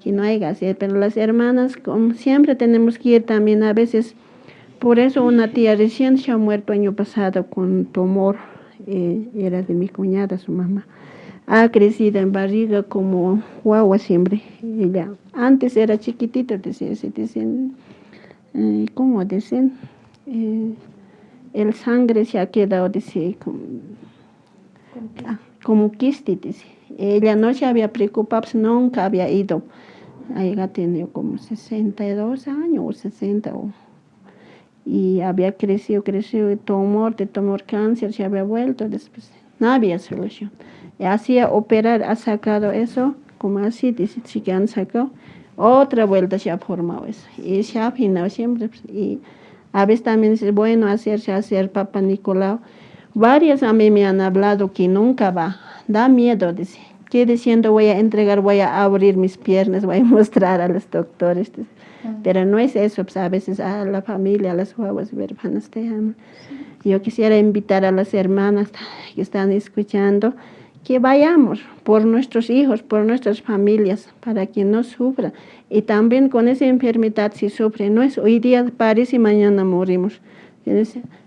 que no haya así. Pero las hermanas, como siempre, tenemos que ir también a veces. Por eso una tía recién se ha muerto año pasado con tumor, era de mi cuñada, su mamá. Ha crecido en barriga como guagua siempre. Ella antes era chiquitita, decían, ¿cómo dicen? El sangre se ha quedado, dice, como quiste, dice. Ella no se había preocupado, pues nunca había ido. Ella tenía como 62 años o 60 y había crecido, de tumor cáncer, se había vuelto, después no había solución. Y hacía operar, ha sacado eso, como así, dice, sí que han sacado, otra vuelta se ha formado eso, y se ha afinado siempre, pues, y a veces también es bueno hacer Papá Nicolau. Varias a mí me han hablado que nunca va, da miedo, dice, que diciendo voy a abrir mis piernas, voy a mostrar a los doctores, dice. Pero no es eso, pues a veces a la familia, a las guaguas hermanas te aman. Yo quisiera invitar a las hermanas que están escuchando que vayamos por nuestros hijos, por nuestras familias, para que no sufra. Y también con esa enfermedad si sufre, no es hoy día parece y mañana morimos.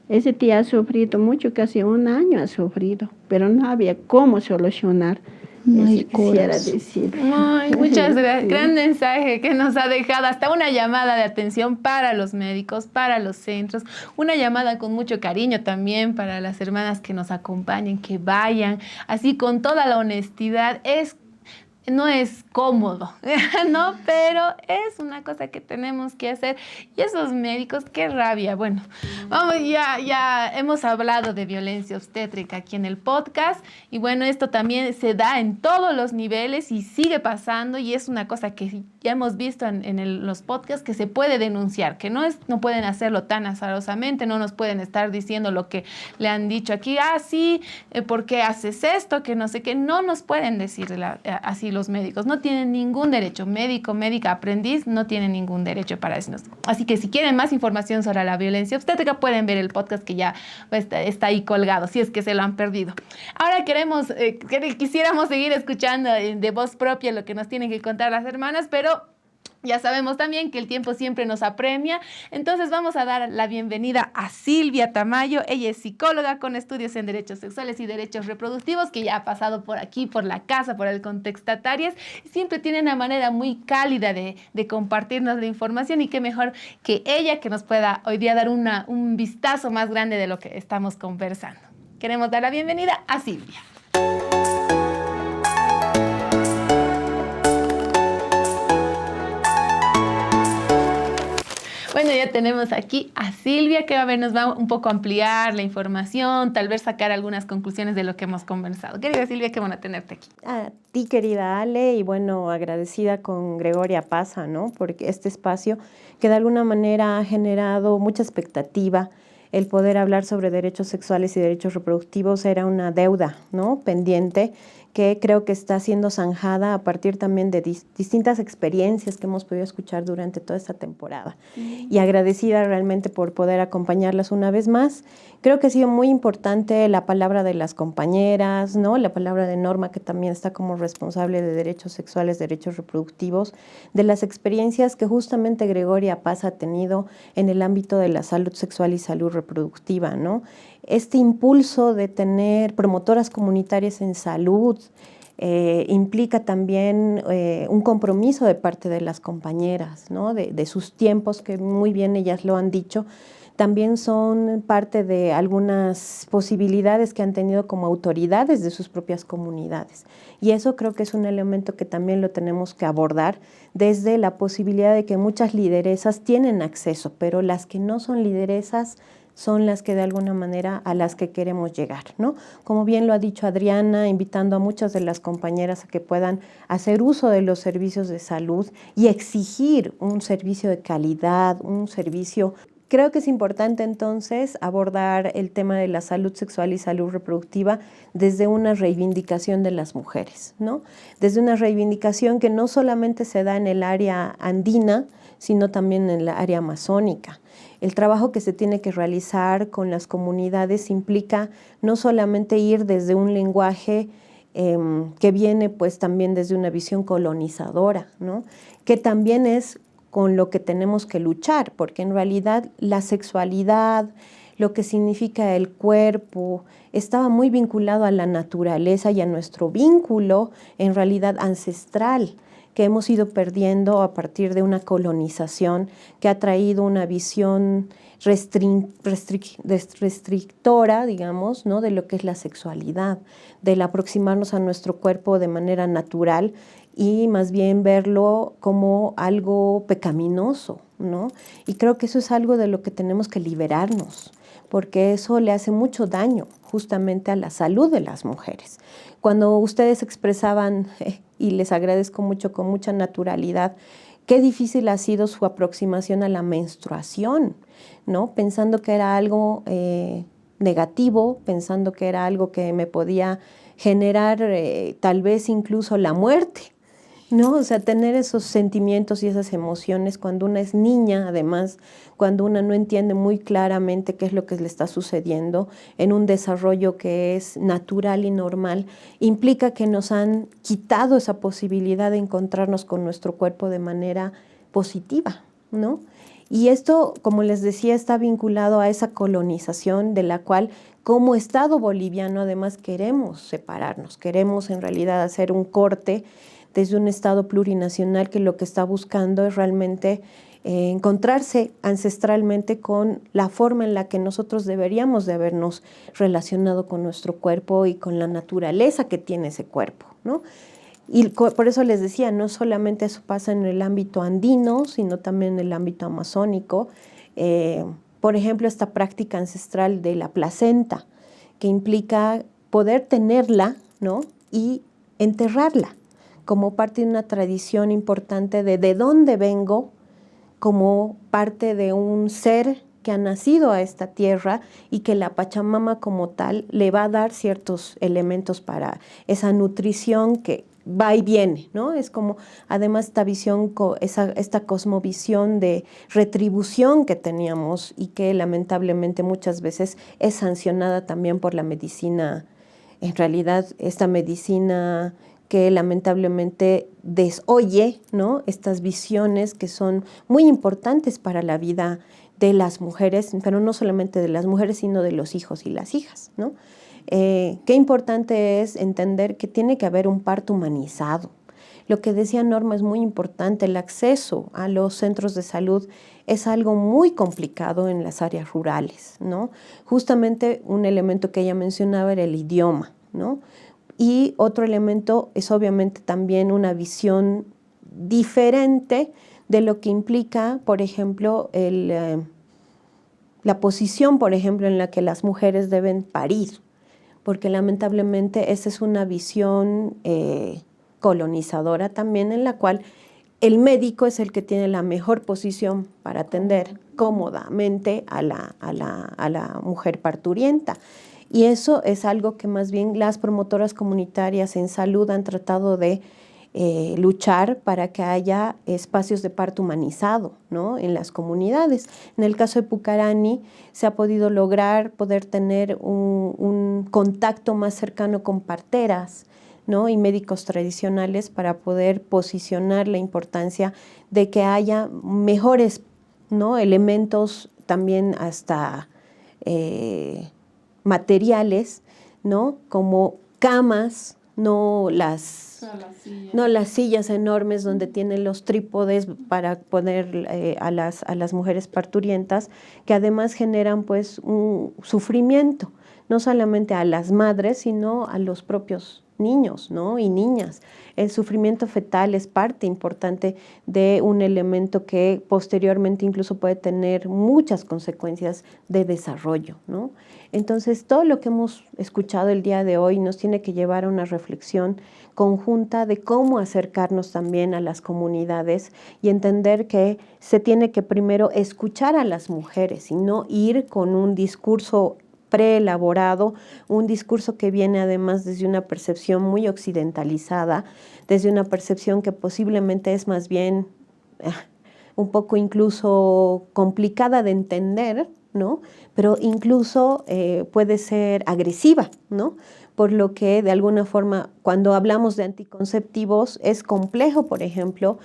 Ese tía ha sufrido mucho, casi 1 año ha sufrido, pero no había cómo solucionar. Quisiera decir. Ay, muchas gracias. Gran mensaje que nos ha dejado, hasta una llamada de atención para los médicos, para los centros, una llamada con mucho cariño también para las hermanas que nos acompañen, que vayan, así con toda la honestidad. No es cómodo, ¿no? Pero es una cosa que tenemos que hacer. Y esos médicos, qué rabia. Bueno, vamos, ya hemos hablado de violencia obstétrica aquí en el podcast. Y bueno, esto también se da en todos los niveles y sigue pasando. Y es una cosa que ya hemos visto en los podcasts, que se puede denunciar, que no pueden hacerlo tan azarosamente, no nos pueden estar diciendo lo que le han dicho aquí. Sí, ¿por qué haces esto? Que no sé qué. No nos pueden decir así los médicos. No tienen ningún derecho. Médico, médica, aprendiz, no tienen ningún derecho para decirnos. Así que si quieren más información sobre la violencia obstétrica, pueden ver el podcast que ya está ahí colgado, si es que se lo han perdido. Ahora quisiéramos seguir escuchando de voz propia lo que nos tienen que contar las hermanas, pero ya sabemos también que el tiempo siempre nos apremia, entonces vamos a dar la bienvenida a Silvia Tamayo. Ella es psicóloga con estudios en derechos sexuales y derechos reproductivos, que ya ha pasado por aquí, por la casa, por el Contextatarias, y siempre tiene una manera muy cálida de compartirnos la información, y qué mejor que ella, que nos pueda hoy día dar un vistazo más grande de lo que estamos conversando. Queremos dar la bienvenida a Silvia. Bueno, ya tenemos aquí a Silvia, que nos va un poco a ampliar la información, tal vez sacar algunas conclusiones de lo que hemos conversado. Querida Silvia, qué bueno tenerte aquí. A ti, querida Ale, y bueno, agradecida con Gregoria Paza, ¿no? Porque este espacio que de alguna manera ha generado mucha expectativa. El poder hablar sobre derechos sexuales y derechos reproductivos era una deuda, ¿no? Pendiente, que creo que está siendo zanjada a partir también de distintas experiencias que hemos podido escuchar durante toda esta temporada. Y agradecida realmente por poder acompañarlas una vez más. Creo que ha sido muy importante la palabra de las compañeras, ¿no? La palabra de Norma, que también está como responsable de derechos sexuales, derechos reproductivos, de las experiencias que justamente Gregoria Paz ha tenido en el ámbito de la salud sexual y salud reproductiva, ¿no? Este impulso de tener promotoras comunitarias en salud implica también un compromiso de parte de las compañeras, ¿no? De sus tiempos, que muy bien ellas lo han dicho, también son parte de algunas posibilidades que han tenido como autoridades de sus propias comunidades. Y eso creo que es un elemento que también lo tenemos que abordar desde la posibilidad de que muchas lideresas tienen acceso, pero las que no son lideresas son las que de alguna manera a las que queremos llegar, ¿no? Como bien lo ha dicho Adriana, invitando a muchas de las compañeras a que puedan hacer uso de los servicios de salud y exigir un servicio de calidad, un servicio. Creo que es importante entonces abordar el tema de la salud sexual y salud reproductiva desde una reivindicación de las mujeres, ¿no? Desde una reivindicación que no solamente se da en el área andina, sino también en la área amazónica. El trabajo que se tiene que realizar con las comunidades implica no solamente ir desde un lenguaje que viene pues también desde una visión colonizadora, ¿no? Que también es con lo que tenemos que luchar, porque en realidad la sexualidad, lo que significa el cuerpo, estaba muy vinculado a la naturaleza y a nuestro vínculo en realidad ancestral, que hemos ido perdiendo a partir de una colonización que ha traído una visión restrictora, digamos, ¿no? De lo que es la sexualidad, del aproximarnos a nuestro cuerpo de manera natural y más bien verlo como algo pecaminoso, ¿no? Y creo que eso es algo de lo que tenemos que liberarnos, porque eso le hace mucho daño justamente a la salud de las mujeres. Cuando ustedes expresaban, y les agradezco mucho, con mucha naturalidad, qué difícil ha sido su aproximación a la menstruación, ¿no? Pensando que era algo negativo, pensando que era algo que me podía generar tal vez incluso la muerte, ¿no? O sea, tener esos sentimientos y esas emociones cuando una es niña, además, cuando una no entiende muy claramente qué es lo que le está sucediendo en un desarrollo que es natural y normal, implica que nos han quitado esa posibilidad de encontrarnos con nuestro cuerpo de manera positiva, ¿no? Y esto, como les decía, está vinculado a esa colonización de la cual como Estado boliviano además queremos separarnos, queremos en realidad hacer un corte desde un Estado plurinacional que lo que está buscando es realmente encontrarse ancestralmente con la forma en la que nosotros deberíamos de habernos relacionado con nuestro cuerpo y con la naturaleza que tiene ese cuerpo, ¿no? Y por eso les decía, no solamente eso pasa en el ámbito andino, sino también en el ámbito amazónico. Por ejemplo, esta práctica ancestral de la placenta, que implica poder tenerla, ¿no? Y enterrarla como parte de una tradición importante de dónde vengo, como parte de un ser que ha nacido a esta tierra y que la Pachamama como tal le va a dar ciertos elementos para esa nutrición que va y viene, ¿no? Es como además esta visión, esta cosmovisión de retribución que teníamos y que lamentablemente muchas veces es sancionada también por la medicina, en realidad esta medicina que lamentablemente desoye, ¿no? Estas visiones que son muy importantes para la vida de las mujeres, pero no solamente de las mujeres, sino de los hijos y las hijas, ¿no? Qué importante es entender que tiene que haber un parto humanizado. Lo que decía Norma es muy importante, el acceso a los centros de salud es algo muy complicado en las áreas rurales, ¿no? Justamente un elemento que ella mencionaba era el idioma, ¿no? Y otro elemento es obviamente también una visión diferente de lo que implica, por ejemplo, la posición, por ejemplo, en la que las mujeres deben parir, porque lamentablemente esa es una visión colonizadora también, en la cual el médico es el que tiene la mejor posición para atender cómodamente a la mujer parturienta. Y eso es algo que más bien las promotoras comunitarias en salud han tratado de luchar para que haya espacios de parto humanizado, ¿no? En las comunidades. En el caso de Pucarani se ha podido lograr poder tener un contacto más cercano con parteras, ¿no? Y médicos tradicionales para poder posicionar la importancia de que haya mejores, ¿no? Elementos también hasta materiales, ¿no? Como camas, no las sillas enormes donde tienen los trípodes para poner a las mujeres parturientas, que además generan pues un sufrimiento, no solamente a las madres, sino a los propios niños, ¿no? Y niñas. El sufrimiento fetal es parte importante de un elemento que posteriormente incluso puede tener muchas consecuencias de desarrollo, ¿no? Entonces, todo lo que hemos escuchado el día de hoy nos tiene que llevar a una reflexión conjunta de cómo acercarnos también a las comunidades y entender que se tiene que primero escuchar a las mujeres y no ir con un discurso preelaborado, un discurso que viene además desde una percepción muy occidentalizada, desde una percepción que posiblemente es más bien un poco incluso complicada de entender, ¿no? Pero incluso puede ser agresiva, ¿no? Por lo que de alguna forma cuando hablamos de anticonceptivos es complejo, por ejemplo,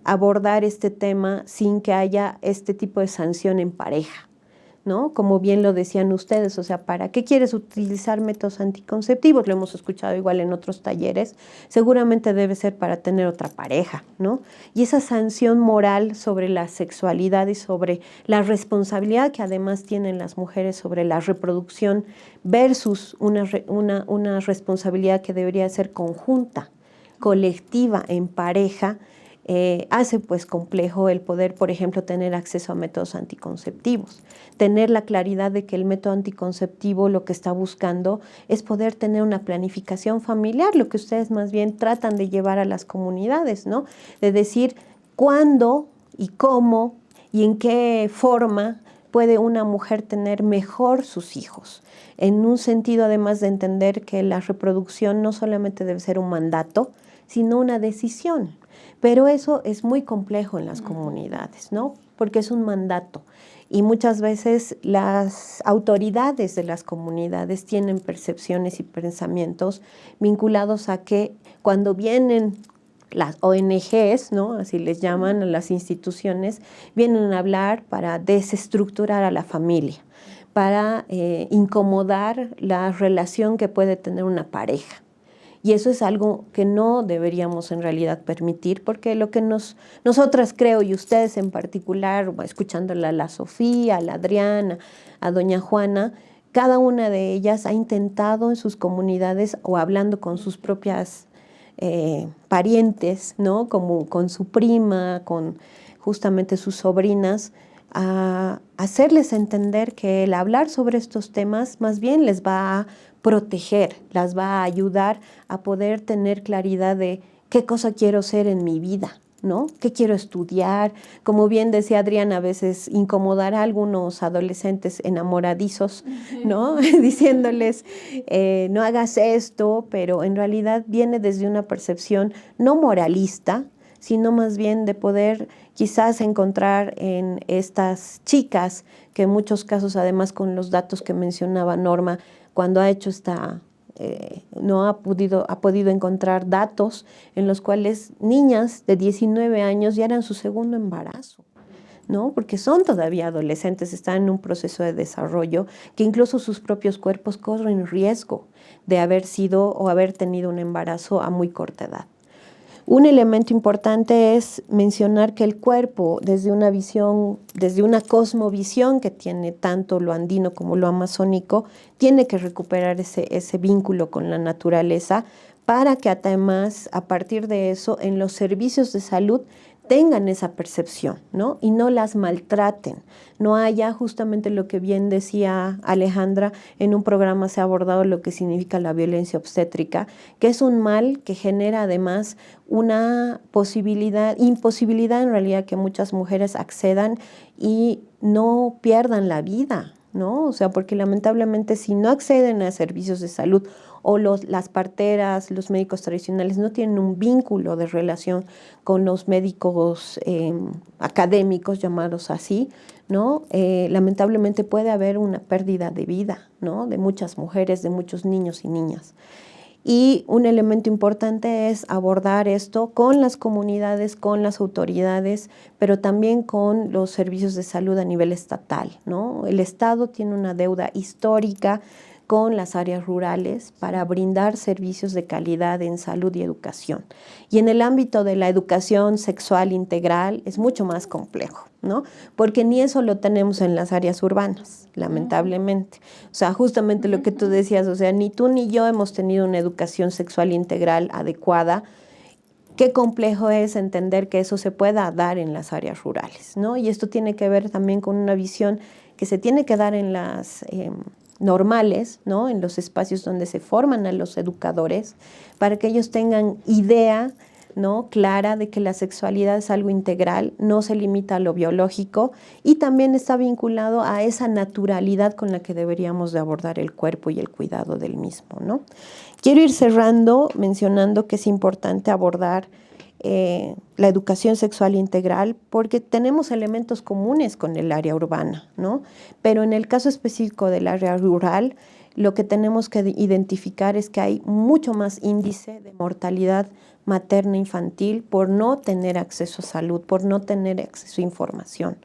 abordar este tema sin que haya este tipo de sanción en pareja, ¿no? Como bien lo decían ustedes, o sea, ¿para qué quieres utilizar métodos anticonceptivos? Lo hemos escuchado igual en otros talleres, seguramente debe ser para tener otra pareja, ¿no? Y esa sanción moral sobre la sexualidad y sobre la responsabilidad que además tienen las mujeres sobre la reproducción versus una responsabilidad que debería ser conjunta, colectiva, en pareja, hace pues complejo el poder, por ejemplo, tener acceso a métodos anticonceptivos, tener la claridad de que el método anticonceptivo lo que está buscando es poder tener una planificación familiar, lo que ustedes más bien tratan de llevar a las comunidades, ¿no? De decir cuándo y cómo y en qué forma puede una mujer tener mejor sus hijos, en un sentido además de entender que la reproducción no solamente debe ser un mandato, sino una decisión. Pero eso es muy complejo en las comunidades, ¿no? Porque es un mandato. Y muchas veces las autoridades de las comunidades tienen percepciones y pensamientos vinculados a que cuando vienen las ONGs, ¿no? Así les llaman a las instituciones, vienen a hablar para desestructurar a la familia, para incomodar la relación que puede tener una pareja. Y eso es algo que no deberíamos en realidad permitir, porque lo que nosotras creo, y ustedes en particular, escuchándola a la Sofía, a la Adriana, a doña Juana, cada una de ellas ha intentado en sus comunidades o hablando con sus propias parientes, ¿no? Como con su prima, con justamente sus sobrinas, a hacerles entender que el hablar sobre estos temas más bien les va a proteger, las va a ayudar a poder tener claridad de qué cosa quiero ser en mi vida, ¿no? ¿Qué quiero estudiar? Como bien decía Adriana, a veces incomodar a algunos adolescentes enamoradizos, ¿no? Diciéndoles, no hagas esto, pero en realidad viene desde una percepción no moralista, sino más bien de poder quizás encontrar en estas chicas, que en muchos casos además con los datos que mencionaba Norma, cuando ha hecho no ha podido encontrar datos en los cuales niñas de 19 años ya eran su segundo embarazo, ¿no? Porque son todavía adolescentes, están en un proceso de desarrollo que incluso sus propios cuerpos corren riesgo de haber sido o haber tenido un embarazo a muy corta edad. Un elemento importante es mencionar que el cuerpo, desde una visión, desde una cosmovisión que tiene tanto lo andino como lo amazónico, tiene que recuperar ese vínculo con la naturaleza para que además, a partir de eso, en los servicios de salud tengan esa percepción, ¿no? Y no las maltraten. No haya justamente lo que bien decía Alejandra, en un programa se ha abordado lo que significa la violencia obstétrica, que es un mal que genera además una imposibilidad en realidad que muchas mujeres accedan y no pierdan la vida, ¿no? O sea, porque lamentablemente si no acceden a servicios de salud o las parteras, los médicos tradicionales no tienen un vínculo de relación con los médicos académicos, llamados así, ¿no? Lamentablemente puede haber una pérdida de vida, ¿no? De muchas mujeres, de muchos niños y niñas. Y un elemento importante es abordar esto con las comunidades, con las autoridades, pero también con los servicios de salud a nivel estatal, ¿no? El Estado tiene una deuda histórica con las áreas rurales para brindar servicios de calidad en salud y educación. Y en el ámbito de la educación sexual integral es mucho más complejo, ¿no? Porque ni eso lo tenemos en las áreas urbanas, lamentablemente. O sea, justamente lo que tú decías, o sea, ni tú ni yo hemos tenido una educación sexual integral adecuada. Qué complejo es entender que eso se pueda dar en las áreas rurales, ¿no? Y esto tiene que ver también con una visión que se tiene que dar en las normales, ¿no? En los espacios donde se forman a los educadores, para que ellos tengan idea, ¿no?, clara de que la sexualidad es algo integral, no se limita a lo biológico y también está vinculado a esa naturalidad con la que deberíamos de abordar el cuerpo y el cuidado del mismo, ¿no? Quiero ir cerrando mencionando que es importante abordar la educación sexual integral porque tenemos elementos comunes con el área urbana, ¿no? Pero en el caso específico del área rural, lo que tenemos que identificar es que hay mucho más índice de mortalidad materna infantil por no tener acceso a salud, por no tener acceso a información.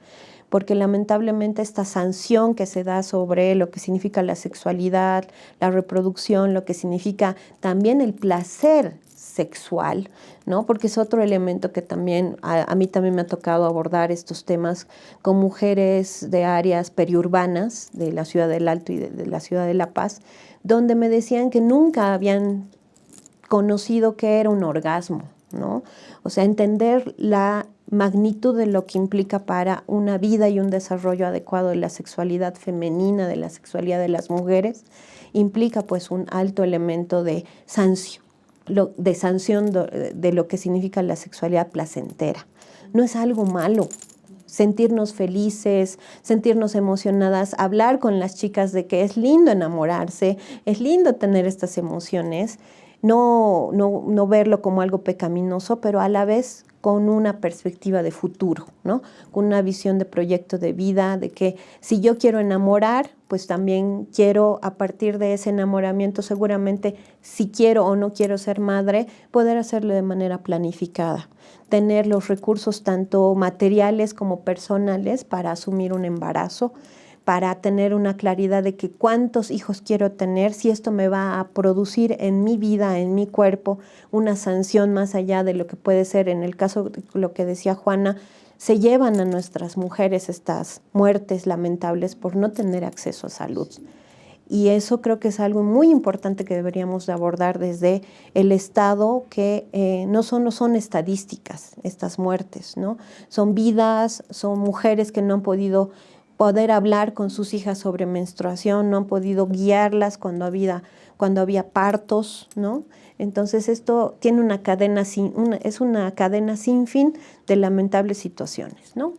Porque lamentablemente esta sanción que se da sobre lo que significa la sexualidad, la reproducción, lo que significa también el placer sexual, ¿no? Porque es otro elemento que también, a mí también me ha tocado abordar estos temas con mujeres de áreas periurbanas, de la ciudad del Alto y de la ciudad de La Paz, donde me decían que nunca habían conocido qué era un orgasmo, ¿no? O sea, entender la magnitud de lo que implica para una vida y un desarrollo adecuado de la sexualidad femenina, de la sexualidad de las mujeres, implica pues un alto elemento de sanción, de lo que significa la sexualidad placentera. No es algo malo. Sentirnos felices, sentirnos emocionadas, hablar con las chicas de que es lindo enamorarse, es lindo tener estas emociones, no verlo como algo pecaminoso, pero a la vez con una perspectiva de futuro, ¿no? Con una visión de proyecto de vida, de que si yo quiero enamorar, pues también quiero a partir de ese enamoramiento seguramente si quiero o no quiero ser madre, poder hacerlo de manera planificada, tener los recursos tanto materiales como personales para asumir un embarazo, para tener una claridad de que cuántos hijos quiero tener, si esto me va a producir en mi vida, en mi cuerpo, una sanción más allá de lo que puede ser, en el caso de lo que decía Juana, se llevan a nuestras mujeres estas muertes lamentables por no tener acceso a salud. Y eso creo que es algo muy importante que deberíamos de abordar desde el Estado, que no son estadísticas estas muertes, ¿no? Son vidas, son mujeres que no han podido hablar con sus hijas sobre menstruación, no han podido guiarlas cuando había partos, ¿no? Entonces esto tiene es una cadena sin fin de lamentables situaciones, ¿no?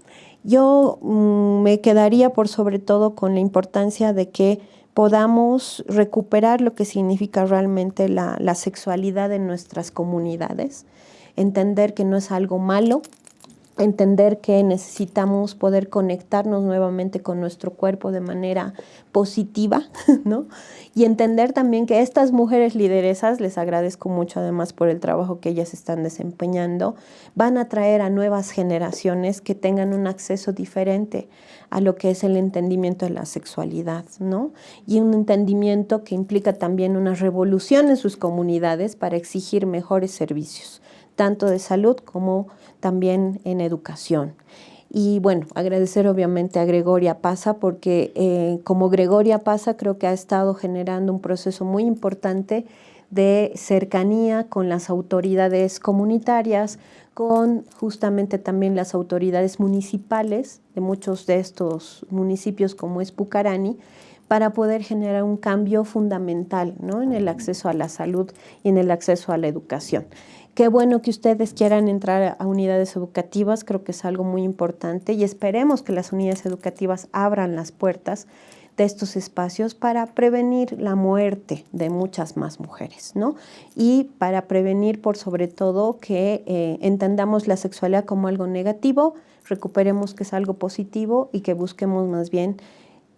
Yo me quedaría por sobre todo con la importancia de que podamos recuperar lo que significa realmente la sexualidad en nuestras comunidades, entender que no es algo malo, entender que necesitamos poder conectarnos nuevamente con nuestro cuerpo de manera positiva, ¿no? Y entender también que estas mujeres lideresas, les agradezco mucho además por el trabajo que ellas están desempeñando, van a traer a nuevas generaciones que tengan un acceso diferente a lo que es el entendimiento de la sexualidad, ¿no? Y un entendimiento que implica también una revolución en sus comunidades para exigir mejores servicios, tanto de salud como también en educación. Y bueno, agradecer obviamente a Gregoria Pasa porque como Gregoria Pasa creo que ha estado generando un proceso muy importante de cercanía con las autoridades comunitarias, con justamente también las autoridades municipales de muchos de estos municipios como es Pucarani, para poder generar un cambio fundamental, ¿no?, en el acceso a la salud y en el acceso a la educación. Qué bueno que ustedes quieran entrar a unidades educativas, creo que es algo muy importante y esperemos que las unidades educativas abran las puertas de estos espacios para prevenir la muerte de muchas más mujeres, ¿no? Y para prevenir, por sobre todo, que entendamos la sexualidad como algo negativo, recuperemos que es algo positivo y que busquemos más bien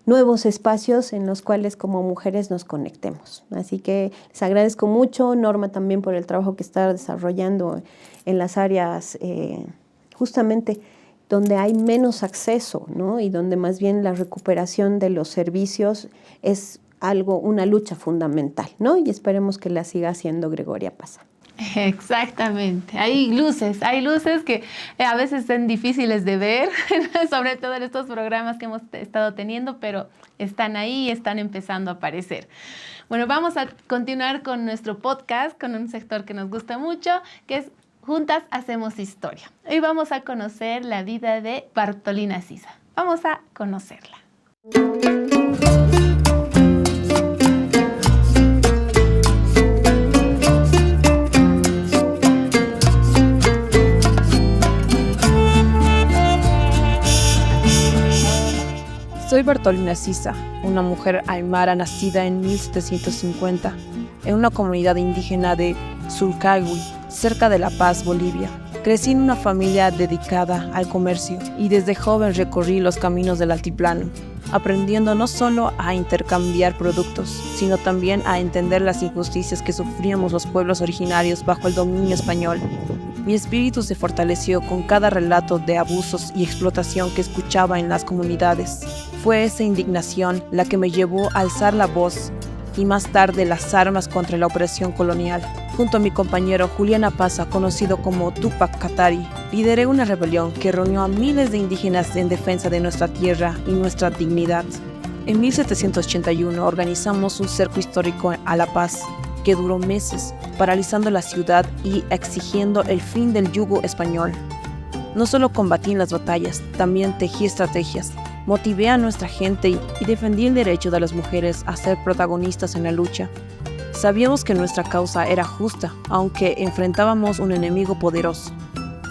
nuevos espacios en los cuales como mujeres nos conectemos. Así que les agradezco mucho, Norma, también por el trabajo que está desarrollando en las áreas justamente donde hay menos acceso, ¿no? Y donde más bien la recuperación de los servicios es una lucha fundamental, ¿no? Y esperemos que la siga haciendo Gregoria Pasa. Exactamente, hay luces que a veces son difíciles de ver, sobre todo en estos programas que hemos estado teniendo, pero están ahí y están empezando a aparecer. Bueno, vamos a continuar con nuestro podcast, con un sector que nos gusta mucho, que es Juntas Hacemos Historia. Hoy vamos a conocer la vida de Bartolina Sisa. Vamos a conocerla. Soy Bartolina Sisa, una mujer aymara nacida en 1750 en una comunidad indígena de Sulcagui, cerca de La Paz, Bolivia. Crecí en una familia dedicada al comercio y desde joven recorrí los caminos del altiplano, aprendiendo no solo a intercambiar productos, sino también a entender las injusticias que sufríamos los pueblos originarios bajo el dominio español. Mi espíritu se fortaleció con cada relato de abusos y explotación que escuchaba en las comunidades. Fue esa indignación la que me llevó a alzar la voz y más tarde las armas contra la opresión colonial. Junto a mi compañero Julián Pasa, conocido como Tupac Katari, lideré una rebelión que reunió a miles de indígenas en defensa de nuestra tierra y nuestra dignidad. En 1781 organizamos un cerco histórico a La Paz, que duró meses, paralizando la ciudad y exigiendo el fin del yugo español. No solo combatí en las batallas, también tejí estrategias, motivé a nuestra gente y defendí el derecho de las mujeres a ser protagonistas en la lucha. Sabíamos que nuestra causa era justa, aunque enfrentábamos un enemigo poderoso.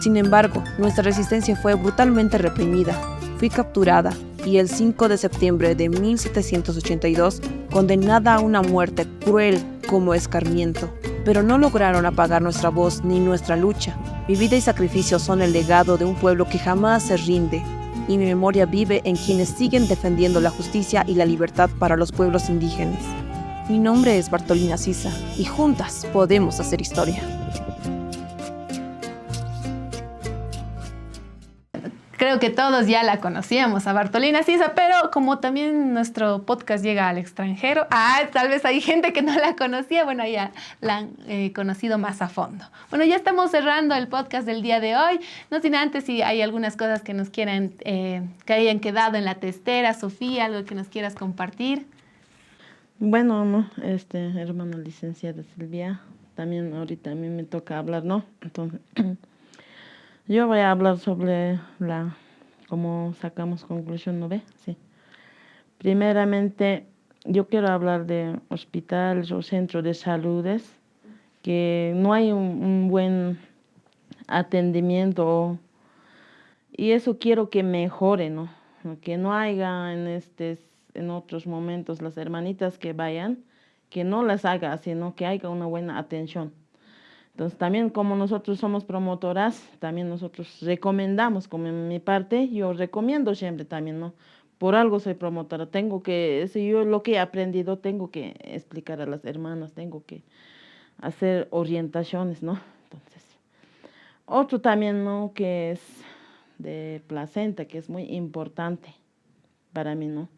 Sin embargo, nuestra resistencia fue brutalmente reprimida. Fui capturada y el 5 de septiembre de 1782 condenada a una muerte cruel como escarmiento. Pero no lograron apagar nuestra voz ni nuestra lucha. Mi vida y sacrificio son el legado de un pueblo que jamás se rinde, y mi memoria vive en quienes siguen defendiendo la justicia y la libertad para los pueblos indígenas. Mi nombre es Bartolina Sisa, y juntas podemos hacer historia. Creo que todos ya la conocíamos a Bartolina Sisa, pero como también nuestro podcast llega al extranjero, tal vez hay gente que no la conocía, bueno, ya la han conocido más a fondo. Bueno, ya estamos cerrando el podcast del día de hoy, no sin antes si hay algunas cosas que nos quieran, que hayan quedado en la testera, Sofía, algo que nos quieras compartir. Bueno, no, hermana licenciada Silvia, también ahorita a mí me toca hablar, ¿no? Entonces, yo voy a hablar sobre cómo sacamos conclusión, ¿no ve? Sí. Primeramente, yo quiero hablar de hospitales o centros de saludes, que no hay un buen atendimiento y eso quiero que mejore, ¿no? Que no haya en otros momentos las hermanitas que vayan, que no las haga, sino que haya una buena atención. Entonces también como nosotros somos promotoras, también nosotros recomendamos, como en mi parte, yo recomiendo siempre también, ¿no? Por algo soy promotora, yo lo que he aprendido tengo que explicar a las hermanas, tengo que hacer orientaciones, ¿no? Entonces, otro también, ¿no? Que es de placenta, que es muy importante para mí, ¿no?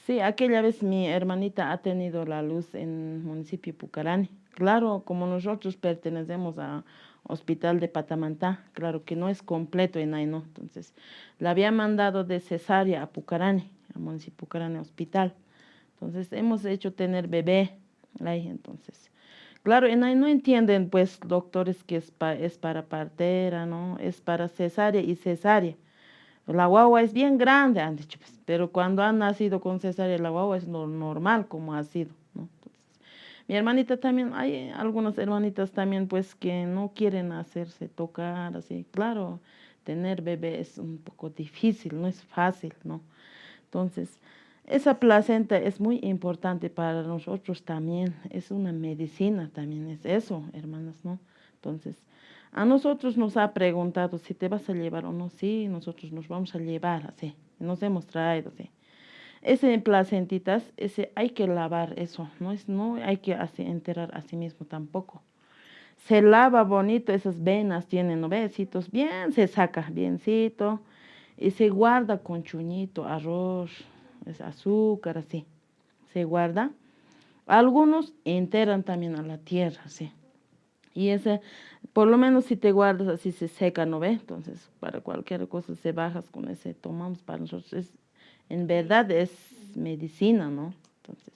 Sí, aquella vez mi hermanita ha tenido la luz en el municipio de Pucarani. Claro, como nosotros pertenecemos a Hospital de Patamantá, claro que no es completo en ahí, ¿no? Entonces, la había mandado de cesárea a Pucarani, al municipio de Pucarani Hospital. Entonces, hemos hecho tener bebé ahí, entonces. Claro, en ahí no entienden, pues, doctores que es para partera, ¿no? Es para cesárea y cesárea. La guagua es bien grande, han dicho, pues, pero cuando han nacido con cesárea, la guagua es lo normal como ha sido, ¿no? Entonces, mi hermanita también, hay algunas hermanitas también, pues, que no quieren hacerse tocar, así. Claro, tener bebé es un poco difícil, no es fácil, ¿no? Entonces, esa placenta es muy importante para nosotros también, es una medicina también, es eso, hermanas, ¿no? Entonces, a nosotros nos ha preguntado si te vas a llevar o no. Sí, nosotros nos vamos a llevar, así. Nos hemos traído, así. Ese placentitas, hay que lavar eso. No hay que enterrar a sí mismo tampoco. Se lava bonito, esas venas tienen, ¿no? Besitos, bien se saca, biencito. Y se guarda con chuñito, arroz, azúcar, así. se guarda. Algunos enterran también a la tierra, sí. Y ese, por lo menos si te guardas así se seca, ¿no ve? Entonces, para cualquier cosa se bajas con ese, tomamos para nosotros. En verdad es medicina, ¿no? Entonces,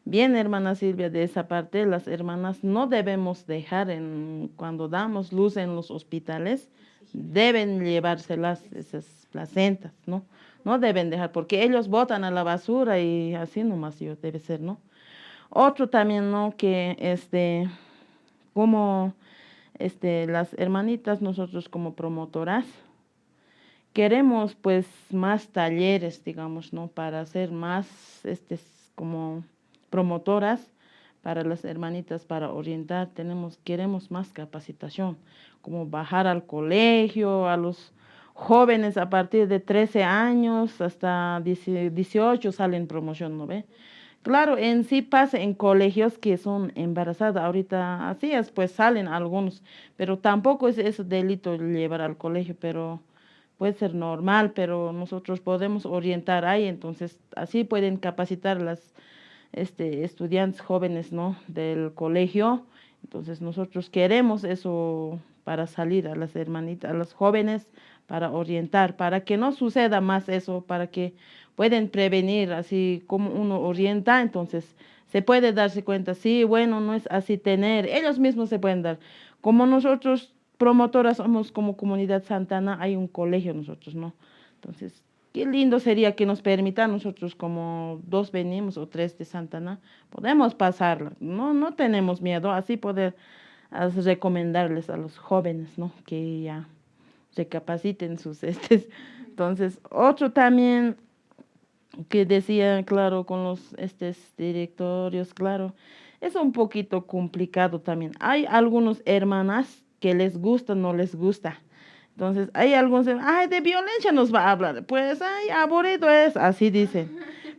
bien, hermana Silvia, de esa parte, las hermanas no debemos dejar, cuando damos luz en los hospitales, deben llevárselas esas placentas, ¿no? No deben dejar, porque ellos botan a la basura y así nomás debe ser, ¿no? Otro también, ¿no? Que como las hermanitas, nosotros como promotoras, queremos pues más talleres, digamos, ¿no? Para hacer más, como promotoras para las hermanitas, para orientar, queremos más capacitación, como bajar al colegio, a los jóvenes a partir de 13 años hasta 18 salen promoción, ¿no ve? Claro, en sí pasa en colegios que son embarazadas, ahorita así es, pues salen algunos, pero tampoco es delito llevar al colegio, pero puede ser normal, pero nosotros podemos orientar ahí, entonces así pueden capacitar las estudiantes jóvenes, ¿no? Del colegio. Entonces nosotros queremos eso para salir a las hermanitas, a las jóvenes, para orientar, para que no suceda más eso, para que pueden prevenir, así como uno orienta, entonces se puede darse cuenta, sí, bueno, no es así tener, ellos mismos se pueden dar. Como nosotros promotoras somos como Comunidad Santana, hay un colegio nosotros, ¿no? Entonces, qué lindo sería que nos permita nosotros, como 2 venimos o 3 de Santana, podemos pasarla, no tenemos miedo, así poder recomendarles a los jóvenes, ¿no? Que ya recapaciten sus Entonces, otro también que decía, claro, con los directorios, claro, es un poquito complicado también. Hay algunas hermanas que les gusta, no les gusta. Entonces, hay algunos, ay, de violencia nos va a hablar. Pues, ay, aburrido es, así dicen.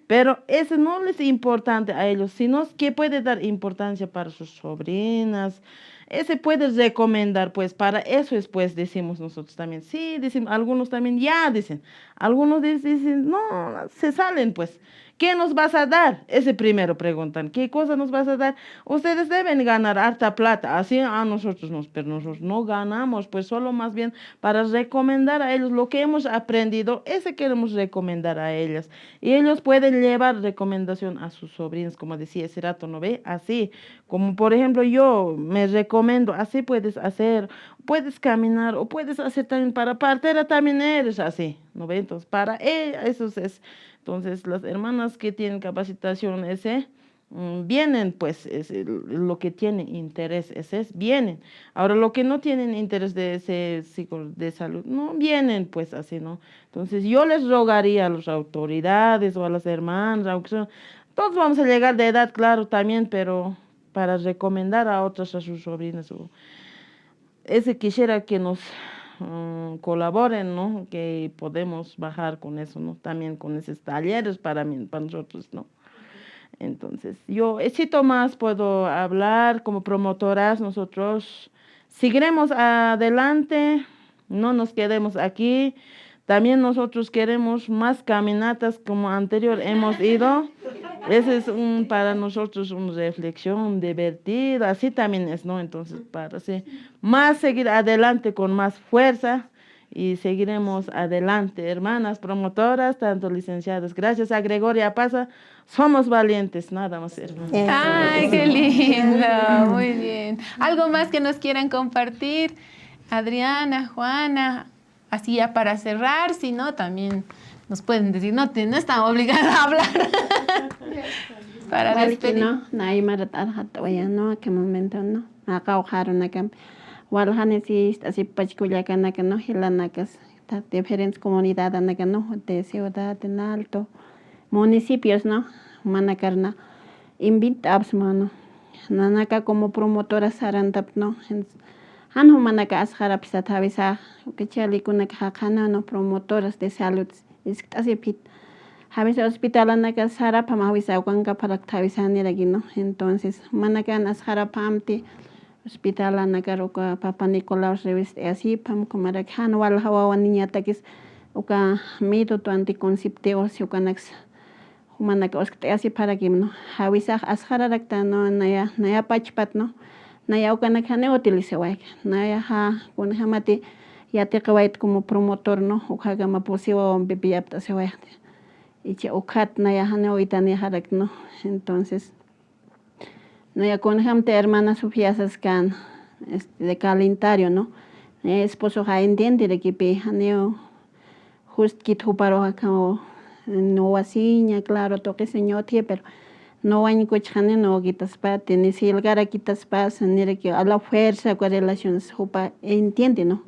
Pero eso no les es importante a ellos, sino que puede dar importancia para sus sobrinas. Ese puedes recomendar, pues, para eso después decimos nosotros también. Sí, dicen, algunos también ya dicen. Algunos dicen, no, se salen, pues. ¿Qué nos vas a dar? Ese primero preguntan, ¿qué cosa nos vas a dar? Ustedes deben ganar harta plata, así a nosotros no, pero nosotros no ganamos, pues solo más bien para recomendar a ellos lo que hemos aprendido, ese queremos recomendar a ellas. Y ellos pueden llevar recomendación a sus sobrinos, como decía ese rato, ¿no ve? Así, como por ejemplo yo me recomiendo, así puedes hacer, puedes caminar o puedes hacer también para partera, también eres así, ¿no ve? Entonces, para eso es. Entonces, las hermanas que tienen capacitación vienen, pues, lo que tienen interés, vienen. Ahora, lo que no tienen interés de ese ciclo de salud, no vienen, pues, así, ¿no? Entonces, yo les rogaría a las autoridades o a las hermanas, aunque todos vamos a llegar de edad, claro, también, pero para recomendar a otras, a sus sobrinas, quisiera que nos colaboren, ¿no? Que podemos bajar con eso, ¿no? También con esos talleres para nosotros, ¿no? Entonces, yo éxito más puedo hablar como promotoras, nosotros seguiremos adelante, no nos quedemos aquí. También nosotros queremos más caminatas como anterior hemos ido. Ese es para nosotros una reflexión divertida, así también es, ¿no? Entonces, para más seguir adelante con más fuerza y seguiremos adelante, hermanas promotoras, tanto licenciadas. Gracias a Gregoria Pasa, somos valientes, nada más, hermanas. Ay, qué lindo, muy bien. ¿Algo más que nos quieran compartir? Adriana, Juana, así ya para cerrar, si no, también nos pueden decir, no están obligadas a hablar. Para despedir. No hay más no, a qué momento no. Acá ojaron acá. Walhanesis, así pachcuyacan acá no, hilanacas, diferentes comunidades acá no, de ciudad, en alto, municipios, ¿no? Manacarna, invitados, mano. Nanaka como promotora sarantap, ¿no? Hanhu manaka asharap satavisa, que chalicuna hakana, no promotoras de salud. Es así pit. A veces hospital anaka sarapa mawisa guanga para tavisanira, ¿no? Entonces, manakan asharapamti. Hospital anaka roka Papa Nicolau reviste así pam comarakhan wal hawa niñata que es uka mito tu anticonceptivo si ukanax humanaka oskta así para que no hawisaj asjararakta no naya pachpat no naya ukanak hane utilizawayka naya kunhamati yatiqa wayta como promotor no ukagama posiwawan pipiyapta sewayta y ukat naya hane uitani harak no entonces naya kunhamte hermana Sofía Sascan de calendario no mi esposo ha entiende de que pe haneo just kit huparo acá no wasiña claro toque señor tie pero no hay cochane no quitas pa ni si el gara quitas pa ni que a la fuerza con relaciones hupa entiende no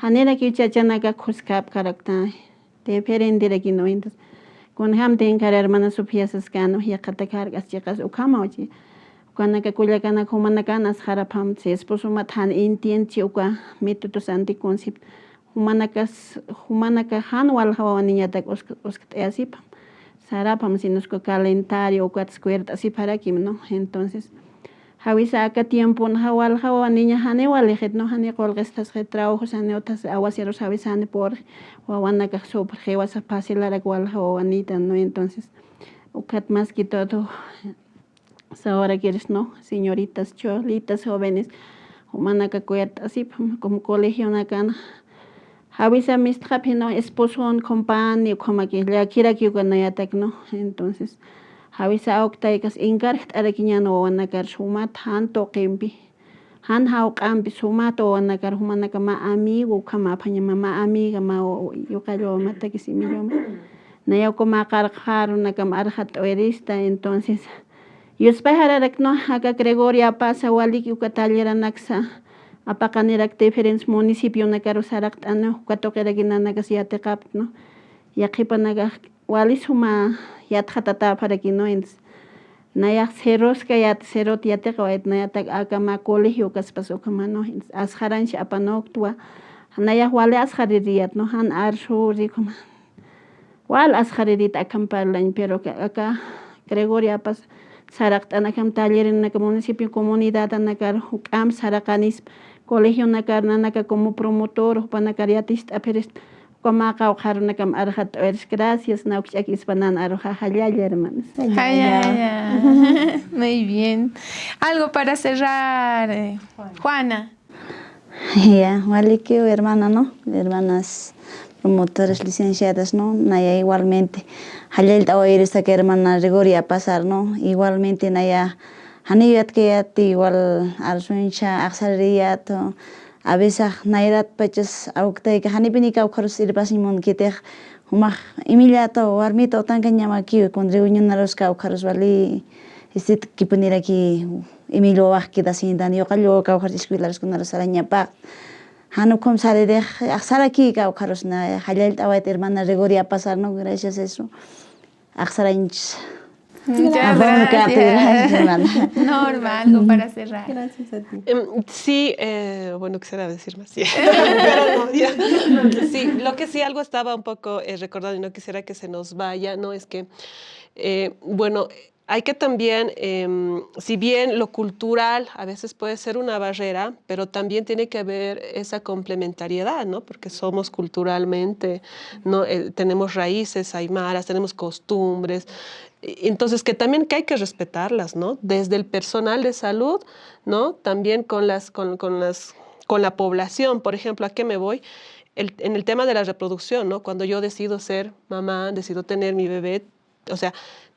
hanera que chachana ka khuskap karakta te perendire que no entonces con ham de encar hermana Sofía Sascano ya kata cargas chicas ukama ochi cuando que cuya kana humana canas harapam se esposo matan entiende uka métodos anticonceptivos humana ka han wal hawa niña tak oskat así sarapam si nos calendario o cuatro cuerdas así para que no entonces hawisa acá tiempo no hawa niña hane walejet no hane colgestas trabajos hane otras aguaceros hawisane por wawana ka super hewasa pasilara wal hawa anita no entonces ukat más que todo ahora quieres no señoritas cholitas jóvenes humana ka cuerdas así como colegio nakana Avisa mis trapino esposo compañero como que le quiera que yo no no entonces avisa octaikas encargt araquiñano wanakar sumat han toqimpi han hau qampi sumato wanakar humanaka ma amigo kama paña mama amiga ma yo callo mata que si milloma naya como carjar una camarjat oerista entonces yo espejara no acá Gregoria pasa waliki ukatalera naxa apakanerak diferentes municipios na karusarak ano katokera ginana kasi yatekap no yakipanaga walis huma yathatata para que no ens naya ceros que yat cerot yatekawait naya tak akama colegio kas paso kama no asharan apanoktua naya wale ashaririat no han arshuri como wal asharirit akamparlan pero acá Gregoria pas sarak anakam taller en la municipio comunidad anakar hukam sarakanis colegio nakar nanaka como promotor panakariatista pero como acá nakam arhat gracias nauchaki ispanan aroja hayaya hermanos muy bien algo para cerrar Juana ya vale que hermana no hermanas promotores licenciadas no naya igualmente halel ta oír esta que hermana Gregoria pasar no igualmente naya haniyat que ya igual arsuncha axariyat a veces nairat pachas auktai que hanipini ka ukharus irpasimon kite humah imiliato warmito tan kanyama ki con reunión naros ka ukharus vali isit kipunira ki emilio wah kita sindan yo kallo ka ukharus escuelas con naros araña pa hanukom sale de axaraki ka ukharus na halel tawait hermana Gregoria pasar no gracias a eso axaranch muchas gracias. Norma, algo para cerrar. Gracias a ti. Sí, bueno, quisiera decir más. Sí. Pero no, ya. Sí, lo que sí algo estaba un poco recordando y no quisiera que se nos vaya, ¿no? Es que, bueno, hay que también, si bien lo cultural a veces puede ser una barrera, pero también tiene que haber esa complementariedad, ¿no? Porque somos culturalmente, ¿no? Tenemos raíces aymaras, tenemos costumbres, entonces que también que hay que respetarlas, ¿no? Desde el personal de salud, ¿no? También con la población, por ejemplo, ¿a qué me voy? En el tema de la reproducción, ¿no? Cuando yo decido ser mamá, decido tener mi bebé, o sea,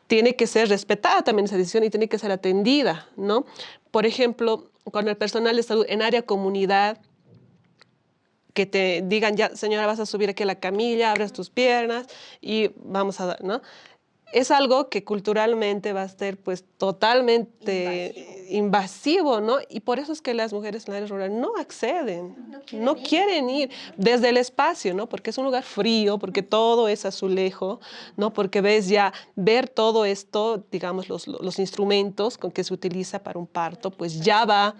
tiene que ser respetada también esa decisión y tiene que ser atendida, ¿no? Por ejemplo, con el personal de salud en área comunidad, que te digan, ya señora, vas a subir aquí a la camilla, abres tus piernas y vamos a dar, ¿no? Es algo que culturalmente va a ser pues totalmente invasivo, ¿no? Y por eso es que las mujeres en el área rural no acceden, no quieren ir desde el espacio, ¿no? Porque es un lugar frío, porque todo es azulejo, ¿no? Porque ver todo esto, digamos, los instrumentos con que se utiliza para un parto, pues ya va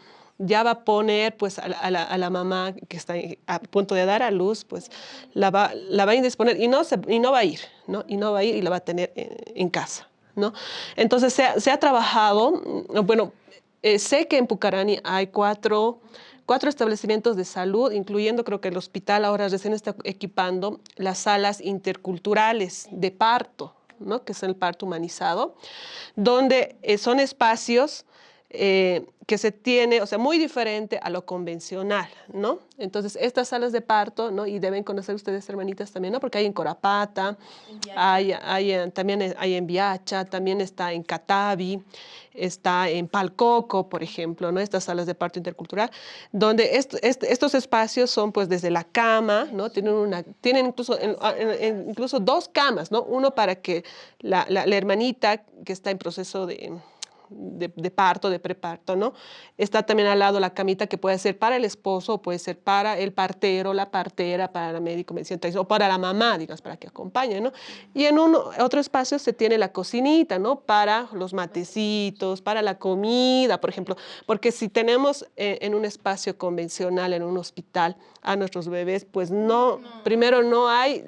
a poner pues a la mamá que está a punto de dar a luz, pues la va a indisponer y no va a ir, ¿no? Y no va a ir y la va a tener en casa, ¿no? Entonces se ha trabajado, bueno, sé que en Pucarani hay cuatro establecimientos de salud, incluyendo creo que el hospital ahora recién está equipando las salas interculturales de parto, ¿no? Que es el parto humanizado, donde son espacios que se tiene, o sea, muy diferente a lo convencional, ¿no? Entonces, estas salas de parto, ¿no? Y deben conocer ustedes, hermanitas, también, ¿no? Porque hay en Corapata, también hay en Viacha, también está en Catavi, está en Palcoco, por ejemplo, ¿no? Estas salas de parto intercultural, donde estos espacios son, pues, desde la cama, ¿no? Tienen incluso 2 camas, ¿no? Uno para que la hermanita que está en proceso de parto, de preparto, ¿no? Está también al lado la camita que puede ser para el esposo, o puede ser para el partero, la partera, para la médico, medicina tradicional, o para la mamá, digamos, para que acompañe, ¿no? Y en otro espacio se tiene la cocinita, ¿no? Para los matecitos, para la comida, por ejemplo, porque si tenemos en un espacio convencional, en un hospital, a nuestros bebés, pues primero no hay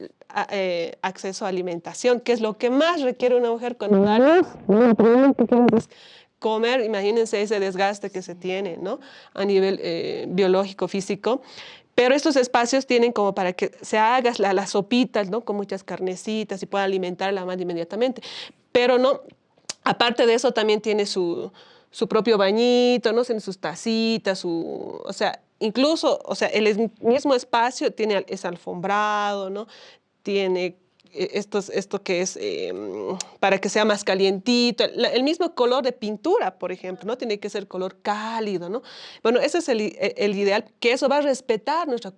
acceso a alimentación, que es lo que más requiere una mujer cuando da luz. Comer, imagínense ese desgaste que se tiene, ¿no? A nivel biológico, físico. Pero estos espacios tienen como para que se hagan las sopitas, ¿no? Con muchas carnecitas y pueda alimentar a la madre inmediatamente. Pero no, aparte de eso también tiene su propio bañito, ¿no? Tiene sus tacitas, o sea, incluso, o sea, el mismo espacio es alfombrado, ¿no? Tiene esto que es para que sea más calientito, el mismo color de pintura, por ejemplo, ¿no? Tiene que ser color cálido, ¿no? Bueno, ese es el ideal, que eso va a respetar nuestra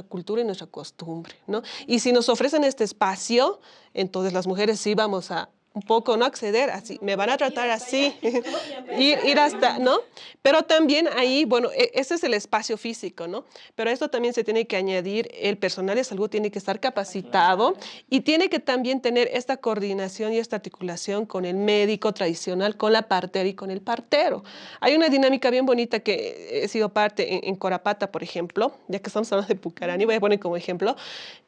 cultura y nuestra costumbre, ¿no? Y si nos ofrecen este espacio, entonces las mujeres sí vamos a un poco, ¿no? Acceder así, me van a tratar así, ir hasta, ¿no? Pero también ahí, bueno, ese es el espacio físico, ¿no? Pero esto también se tiene que añadir, el personal de salud tiene que estar capacitado y tiene que también tener esta coordinación y esta articulación con el médico tradicional, con la partera y con el partero. Hay una dinámica bien bonita que he sido parte en Corapata, por ejemplo, ya que estamos hablando de Pucarani, voy a poner como ejemplo,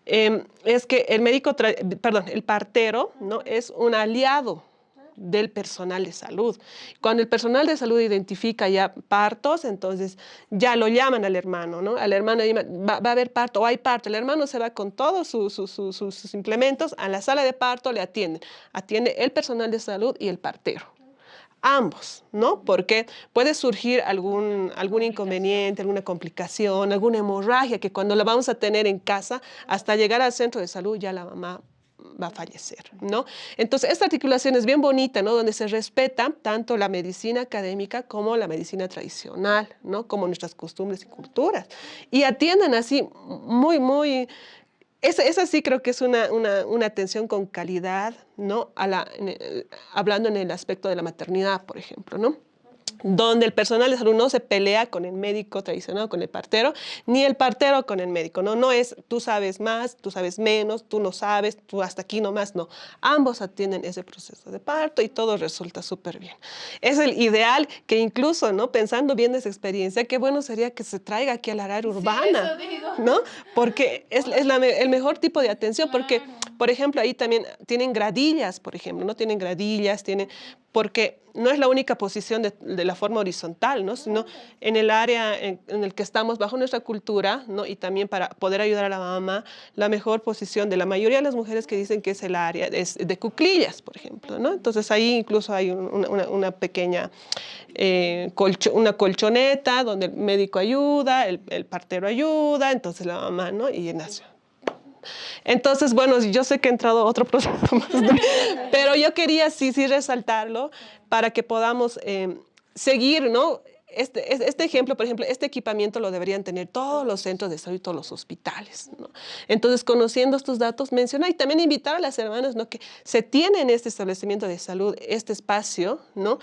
es que el partero, ¿no? Es un aliado del personal de salud. Cuando el personal de salud identifica ya partos, entonces ya lo llaman al hermano, ¿no? Al hermano va a haber parto o hay parto. El hermano se va con todos sus implementos a la sala de parto, le atienden. Atiende el personal de salud y el partero. Ambos, ¿no? Porque puede surgir algún inconveniente, alguna complicación, alguna hemorragia que cuando la vamos a tener en casa, hasta llegar al centro de salud ya la mamá va a fallecer, ¿no? Entonces, esta articulación es bien bonita, ¿no? Donde se respeta tanto la medicina académica como la medicina tradicional, ¿no? Como nuestras costumbres y culturas. Y atienden así muy... Esa sí creo que es una atención con calidad, ¿no? Hablando en el aspecto de la maternidad, por ejemplo, ¿no? Donde el personal de salud no se pelea con el médico tradicional, con el partero, ni el partero con el médico, ¿no? No es tú sabes más, tú sabes menos, tú no sabes, tú hasta aquí nomás, no. Ambos atienden ese proceso de parto y todo resulta súper bien. Es el ideal que incluso, ¿no? Pensando bien de esa experiencia, qué bueno sería que se traiga aquí a la área urbana, ¿no? Porque es el mejor tipo de atención, porque, por ejemplo, ahí también tienen gradillas, por ejemplo, ¿no? Tienen gradillas, porque no es la única posición de la forma horizontal, ¿no? Sino en el área en el que estamos bajo nuestra cultura, ¿no? Y también para poder ayudar a la mamá, la mejor posición de la mayoría de las mujeres que dicen que es el área es de cuclillas, por ejemplo, ¿no? Entonces ahí incluso hay una pequeña una colchoneta donde el médico ayuda, el partero ayuda, entonces la mamá, ¿no? Y nace. Entonces, bueno, yo sé que he entrado a otro proceso más, pero yo quería sí resaltarlo para que podamos seguir, ¿no? Este ejemplo, por ejemplo, este equipamiento lo deberían tener todos los centros de salud y todos los hospitales, ¿no? Entonces, conociendo estos datos, mencionar y también invitar a las hermanas, ¿no? Que se tiene en este establecimiento de salud este espacio, ¿no?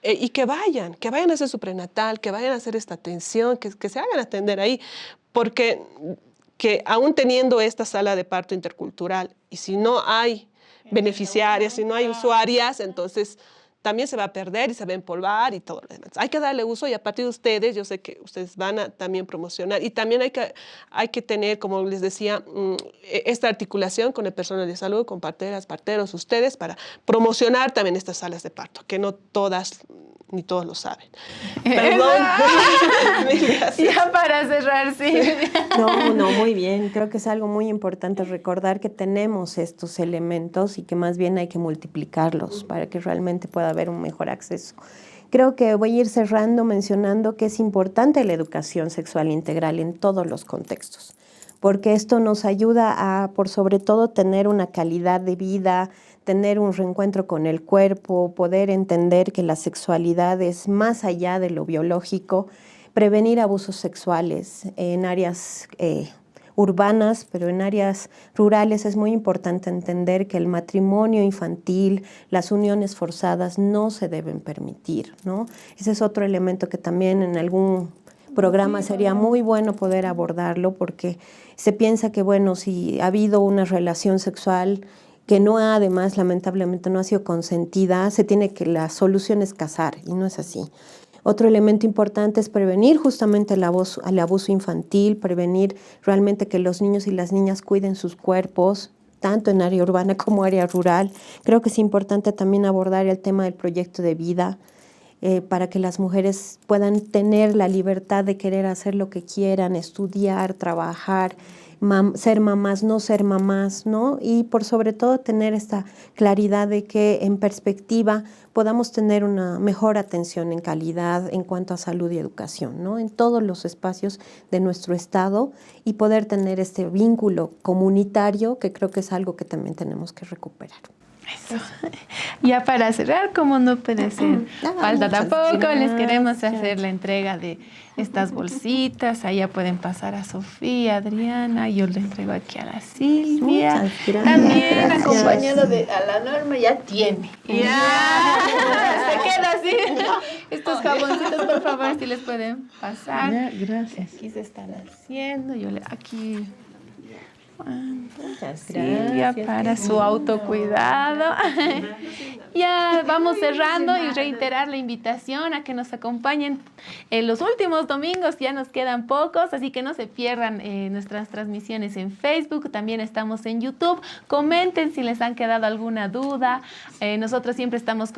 Y que vayan a hacer su prenatal, que vayan a hacer esta atención, que se hagan atender ahí, porque que aún teniendo esta sala de parto intercultural, y si no hay beneficiarias, si no hay usuarias, entonces también se va a perder y se va a empolvar y todo lo demás. Hay que darle uso y a partir de ustedes, yo sé que ustedes van a también promocionar y también hay que tener, como les decía, esta articulación con el personal de salud, con parteras, parteros, ustedes, para promocionar también estas salas de parto, que no todas ni todos lo saben. Perdón. Mil gracias. Ya para cerrar, sí. No, muy bien. Creo que es algo muy importante recordar que tenemos estos elementos y que más bien hay que multiplicarlos para que realmente pueda haber un mejor acceso. Creo que voy a ir cerrando mencionando que es importante la educación sexual integral en todos los contextos, porque esto nos ayuda a, por sobre todo, tener una calidad de vida, tener un reencuentro con el cuerpo, poder entender que la sexualidad es más allá de lo biológico, prevenir abusos sexuales en áreas urbanas, pero en áreas rurales es muy importante entender que el matrimonio infantil, las uniones forzadas no se deben permitir, ¿no? Ese es otro elemento que también en algún programa sería muy bueno poder abordarlo, porque se piensa que, bueno, si ha habido una relación sexual que no ha, además, lamentablemente no ha sido consentida, la solución es casar, y no es así. Otro elemento importante es prevenir justamente el abuso infantil, prevenir realmente que los niños y las niñas cuiden sus cuerpos, tanto en área urbana como área rural. Creo que es importante también abordar el tema del proyecto de vida, para que las mujeres puedan tener la libertad de querer hacer lo que quieran, estudiar, trabajar, ser mamás, no ser mamás, ¿no? Y por sobre todo tener esta claridad de que en perspectiva podamos tener una mejor atención en calidad en cuanto a salud y educación, ¿no? En todos los espacios de nuestro estado, y poder tener este vínculo comunitario, que creo que es algo que también tenemos que recuperar. Eso. Ya para cerrar, como no puede ser, falta tampoco, les queremos hacer la entrega de estas bolsitas. Allá pueden pasar a Sofía, Adriana, yo le entrego aquí a la Silvia. También acompañado a la Norma, ya tiene. Ya, se queda así. Estos jaboncitos, por favor, si les pueden pasar. Ya, gracias. Aquí se están haciendo, aquí... Muchas Silvia, para su autocuidado. Ya vamos cerrando y reiterar la invitación a que nos acompañen en los últimos domingos. Ya nos quedan pocos, así que no se pierdan nuestras transmisiones en Facebook. También estamos en YouTube. Comenten si les han quedado alguna duda. Nosotros siempre estamos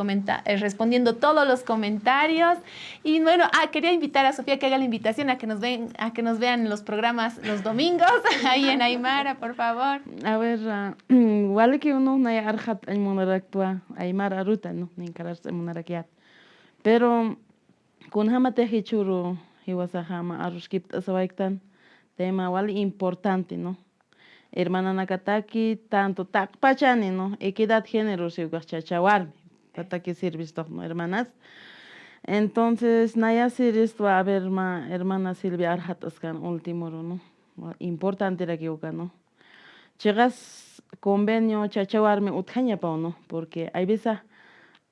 respondiendo todos los comentarios. Y bueno, quería invitar a Sofía que haga la invitación a que nos vean en los programas los domingos ahí en Aymara, por favor. A ver, igual que uno no hay arjat en monaractua, Aymara ruta, no, ni encararse en monaraquiat. Pero con jamate hichuru, hiwasahama aruskip asawaiktan, tema igual importante, ¿no? Hermana Nakataki, tanto takpachani, ¿no? Equidad género, si chachawarme, tataki sirvis, ¿no? Hermanas. Entonces, naya sirvis, a ver, hermana Silvia arjat askan último, ¿no? Importante era que ¿no? Llegas convenio chachawarme utjaña pa no, porque hay veces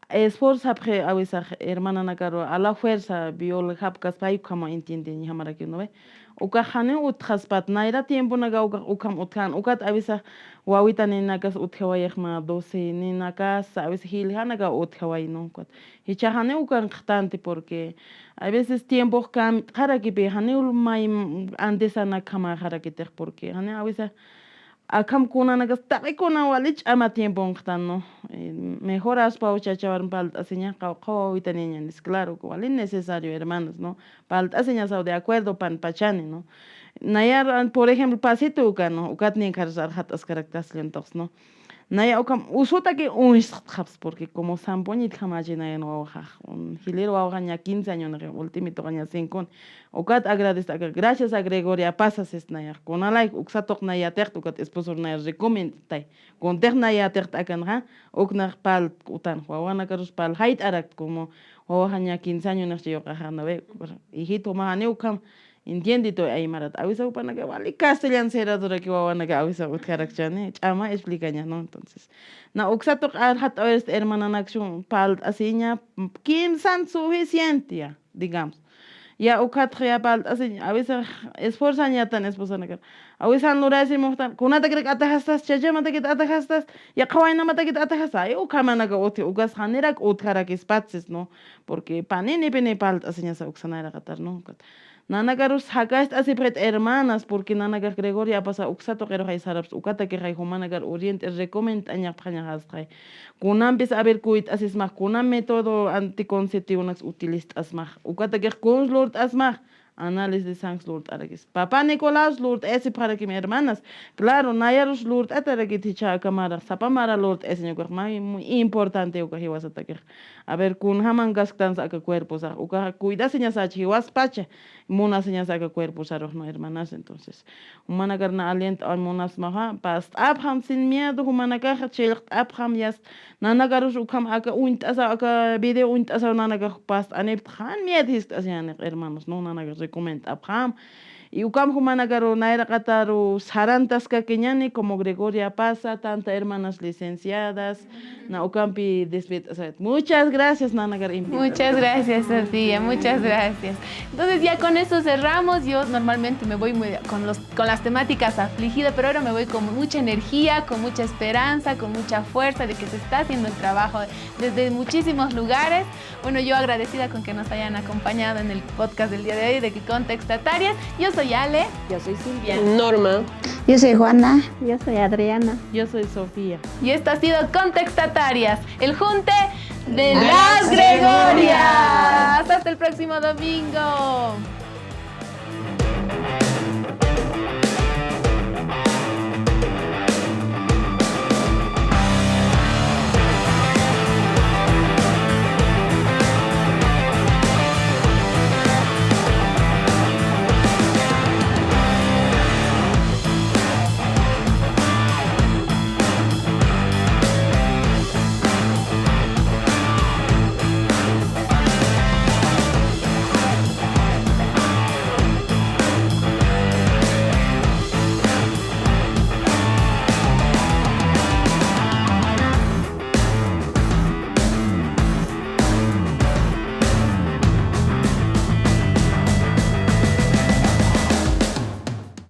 esfuerza a veces hermana Nakaro a la fuerza biol hapkas pa como entiende ni hamara que no ve ukajane utjaspat naira tiempo naga ukam utkan ukat a veces wawita ni nakas utjawayma 12 ni nakas a veces hilhanaga utjaway no kat hichahane ukan qtante porque a veces tiempo cam para que be hanul mai antes ana kama para que porque hane a veces akam kuna nagas tabe kuna walich ama tiempo no mejor aspa chachawar palt aseña qawita niñas claro cual es necesario hermanos no palt aseña de acuerdo pan pachani no nayar por ejemplo pasito ukano ukat ni karzar hatas caracteres no naya ukam usuta que haps porque como samponit jamaje naya no un hilero gaña 15 años no último gaña 5 ukat agradezco gracias a Gregoria pasas es naya con alay uksatok naya tert ukat esposo naya recomendai con ter naya tert akanra uknar pal utan wawana karus pal hait arak como gaña 15 años no yo gajana ve hijito mahane ukam entiende to Aymarat avisa upana que vale castellano será dura que wawana que avisa utkarakchane chama explicaña no entonces na uxato hat hermana naction pal asiña kim san suficiente digamos ya ukatria pal asiña avisa esforzaña tan esposana que avisa nurasi mohtan kunata que atajastas chajamata que atajastas ya kawaina mata que atajasa y ukamana que ugas hanerak utkarak espaces no porque panene pene pal asiña sa uxana era gatar no Nanagarus hacast así pret hermanas, porque Nanagar Gregoria pasa uxato que hay sarabs, ukata que hay humanagar oriente recomienda añak pañagas trae. Kunampis a ver cuit así más, kunam método anticonceptivo nas utilistas más, ukata que con lord asmach. Análisis de Sanks Lord Araguis. Papá Nicolás Lord ese para que mis hermanas. Claro, Nayarus Lord Ataragit Hicha Camara. Sapamara Lord ese señor muy importante o que vas a atacar. A ver, kun haman gastan saca cuerpos. Uka cuida señas a chihuas pache. Mona señas saca cuerpos a los hermanas. Entonces, humana garna aliento a monas maha. Past abham sin miedo. Humana caja chelt abham yas. Nanagarus ukam aka uint asa aka video uint asa nanagar past anept han miedo hist asian hermanos. No nanagar comenta Abraham y ukam humanagaro naira kataru sarantas kakeñani como Gregoria Pasa, tantas hermanas licenciadas, na ukampi desbet. Muchas gracias, Nanagar. Muchas gracias, Sofía, muchas gracias. Entonces ya con eso cerramos. Yo normalmente me voy con las temáticas afligidas, pero ahora me voy con mucha energía, con mucha esperanza, con mucha fuerza de que se está haciendo el trabajo desde muchísimos lugares. Bueno, yo agradecida con que nos hayan acompañado en el podcast del día de hoy de Contextatarias. Yo soy Ale. Yo soy Silvia. Norma. Yo soy Juana. Yo soy Adriana. Yo soy Sofía. Y esto ha sido Contextatarias, el junte de las Gregorias. Hasta el próximo domingo.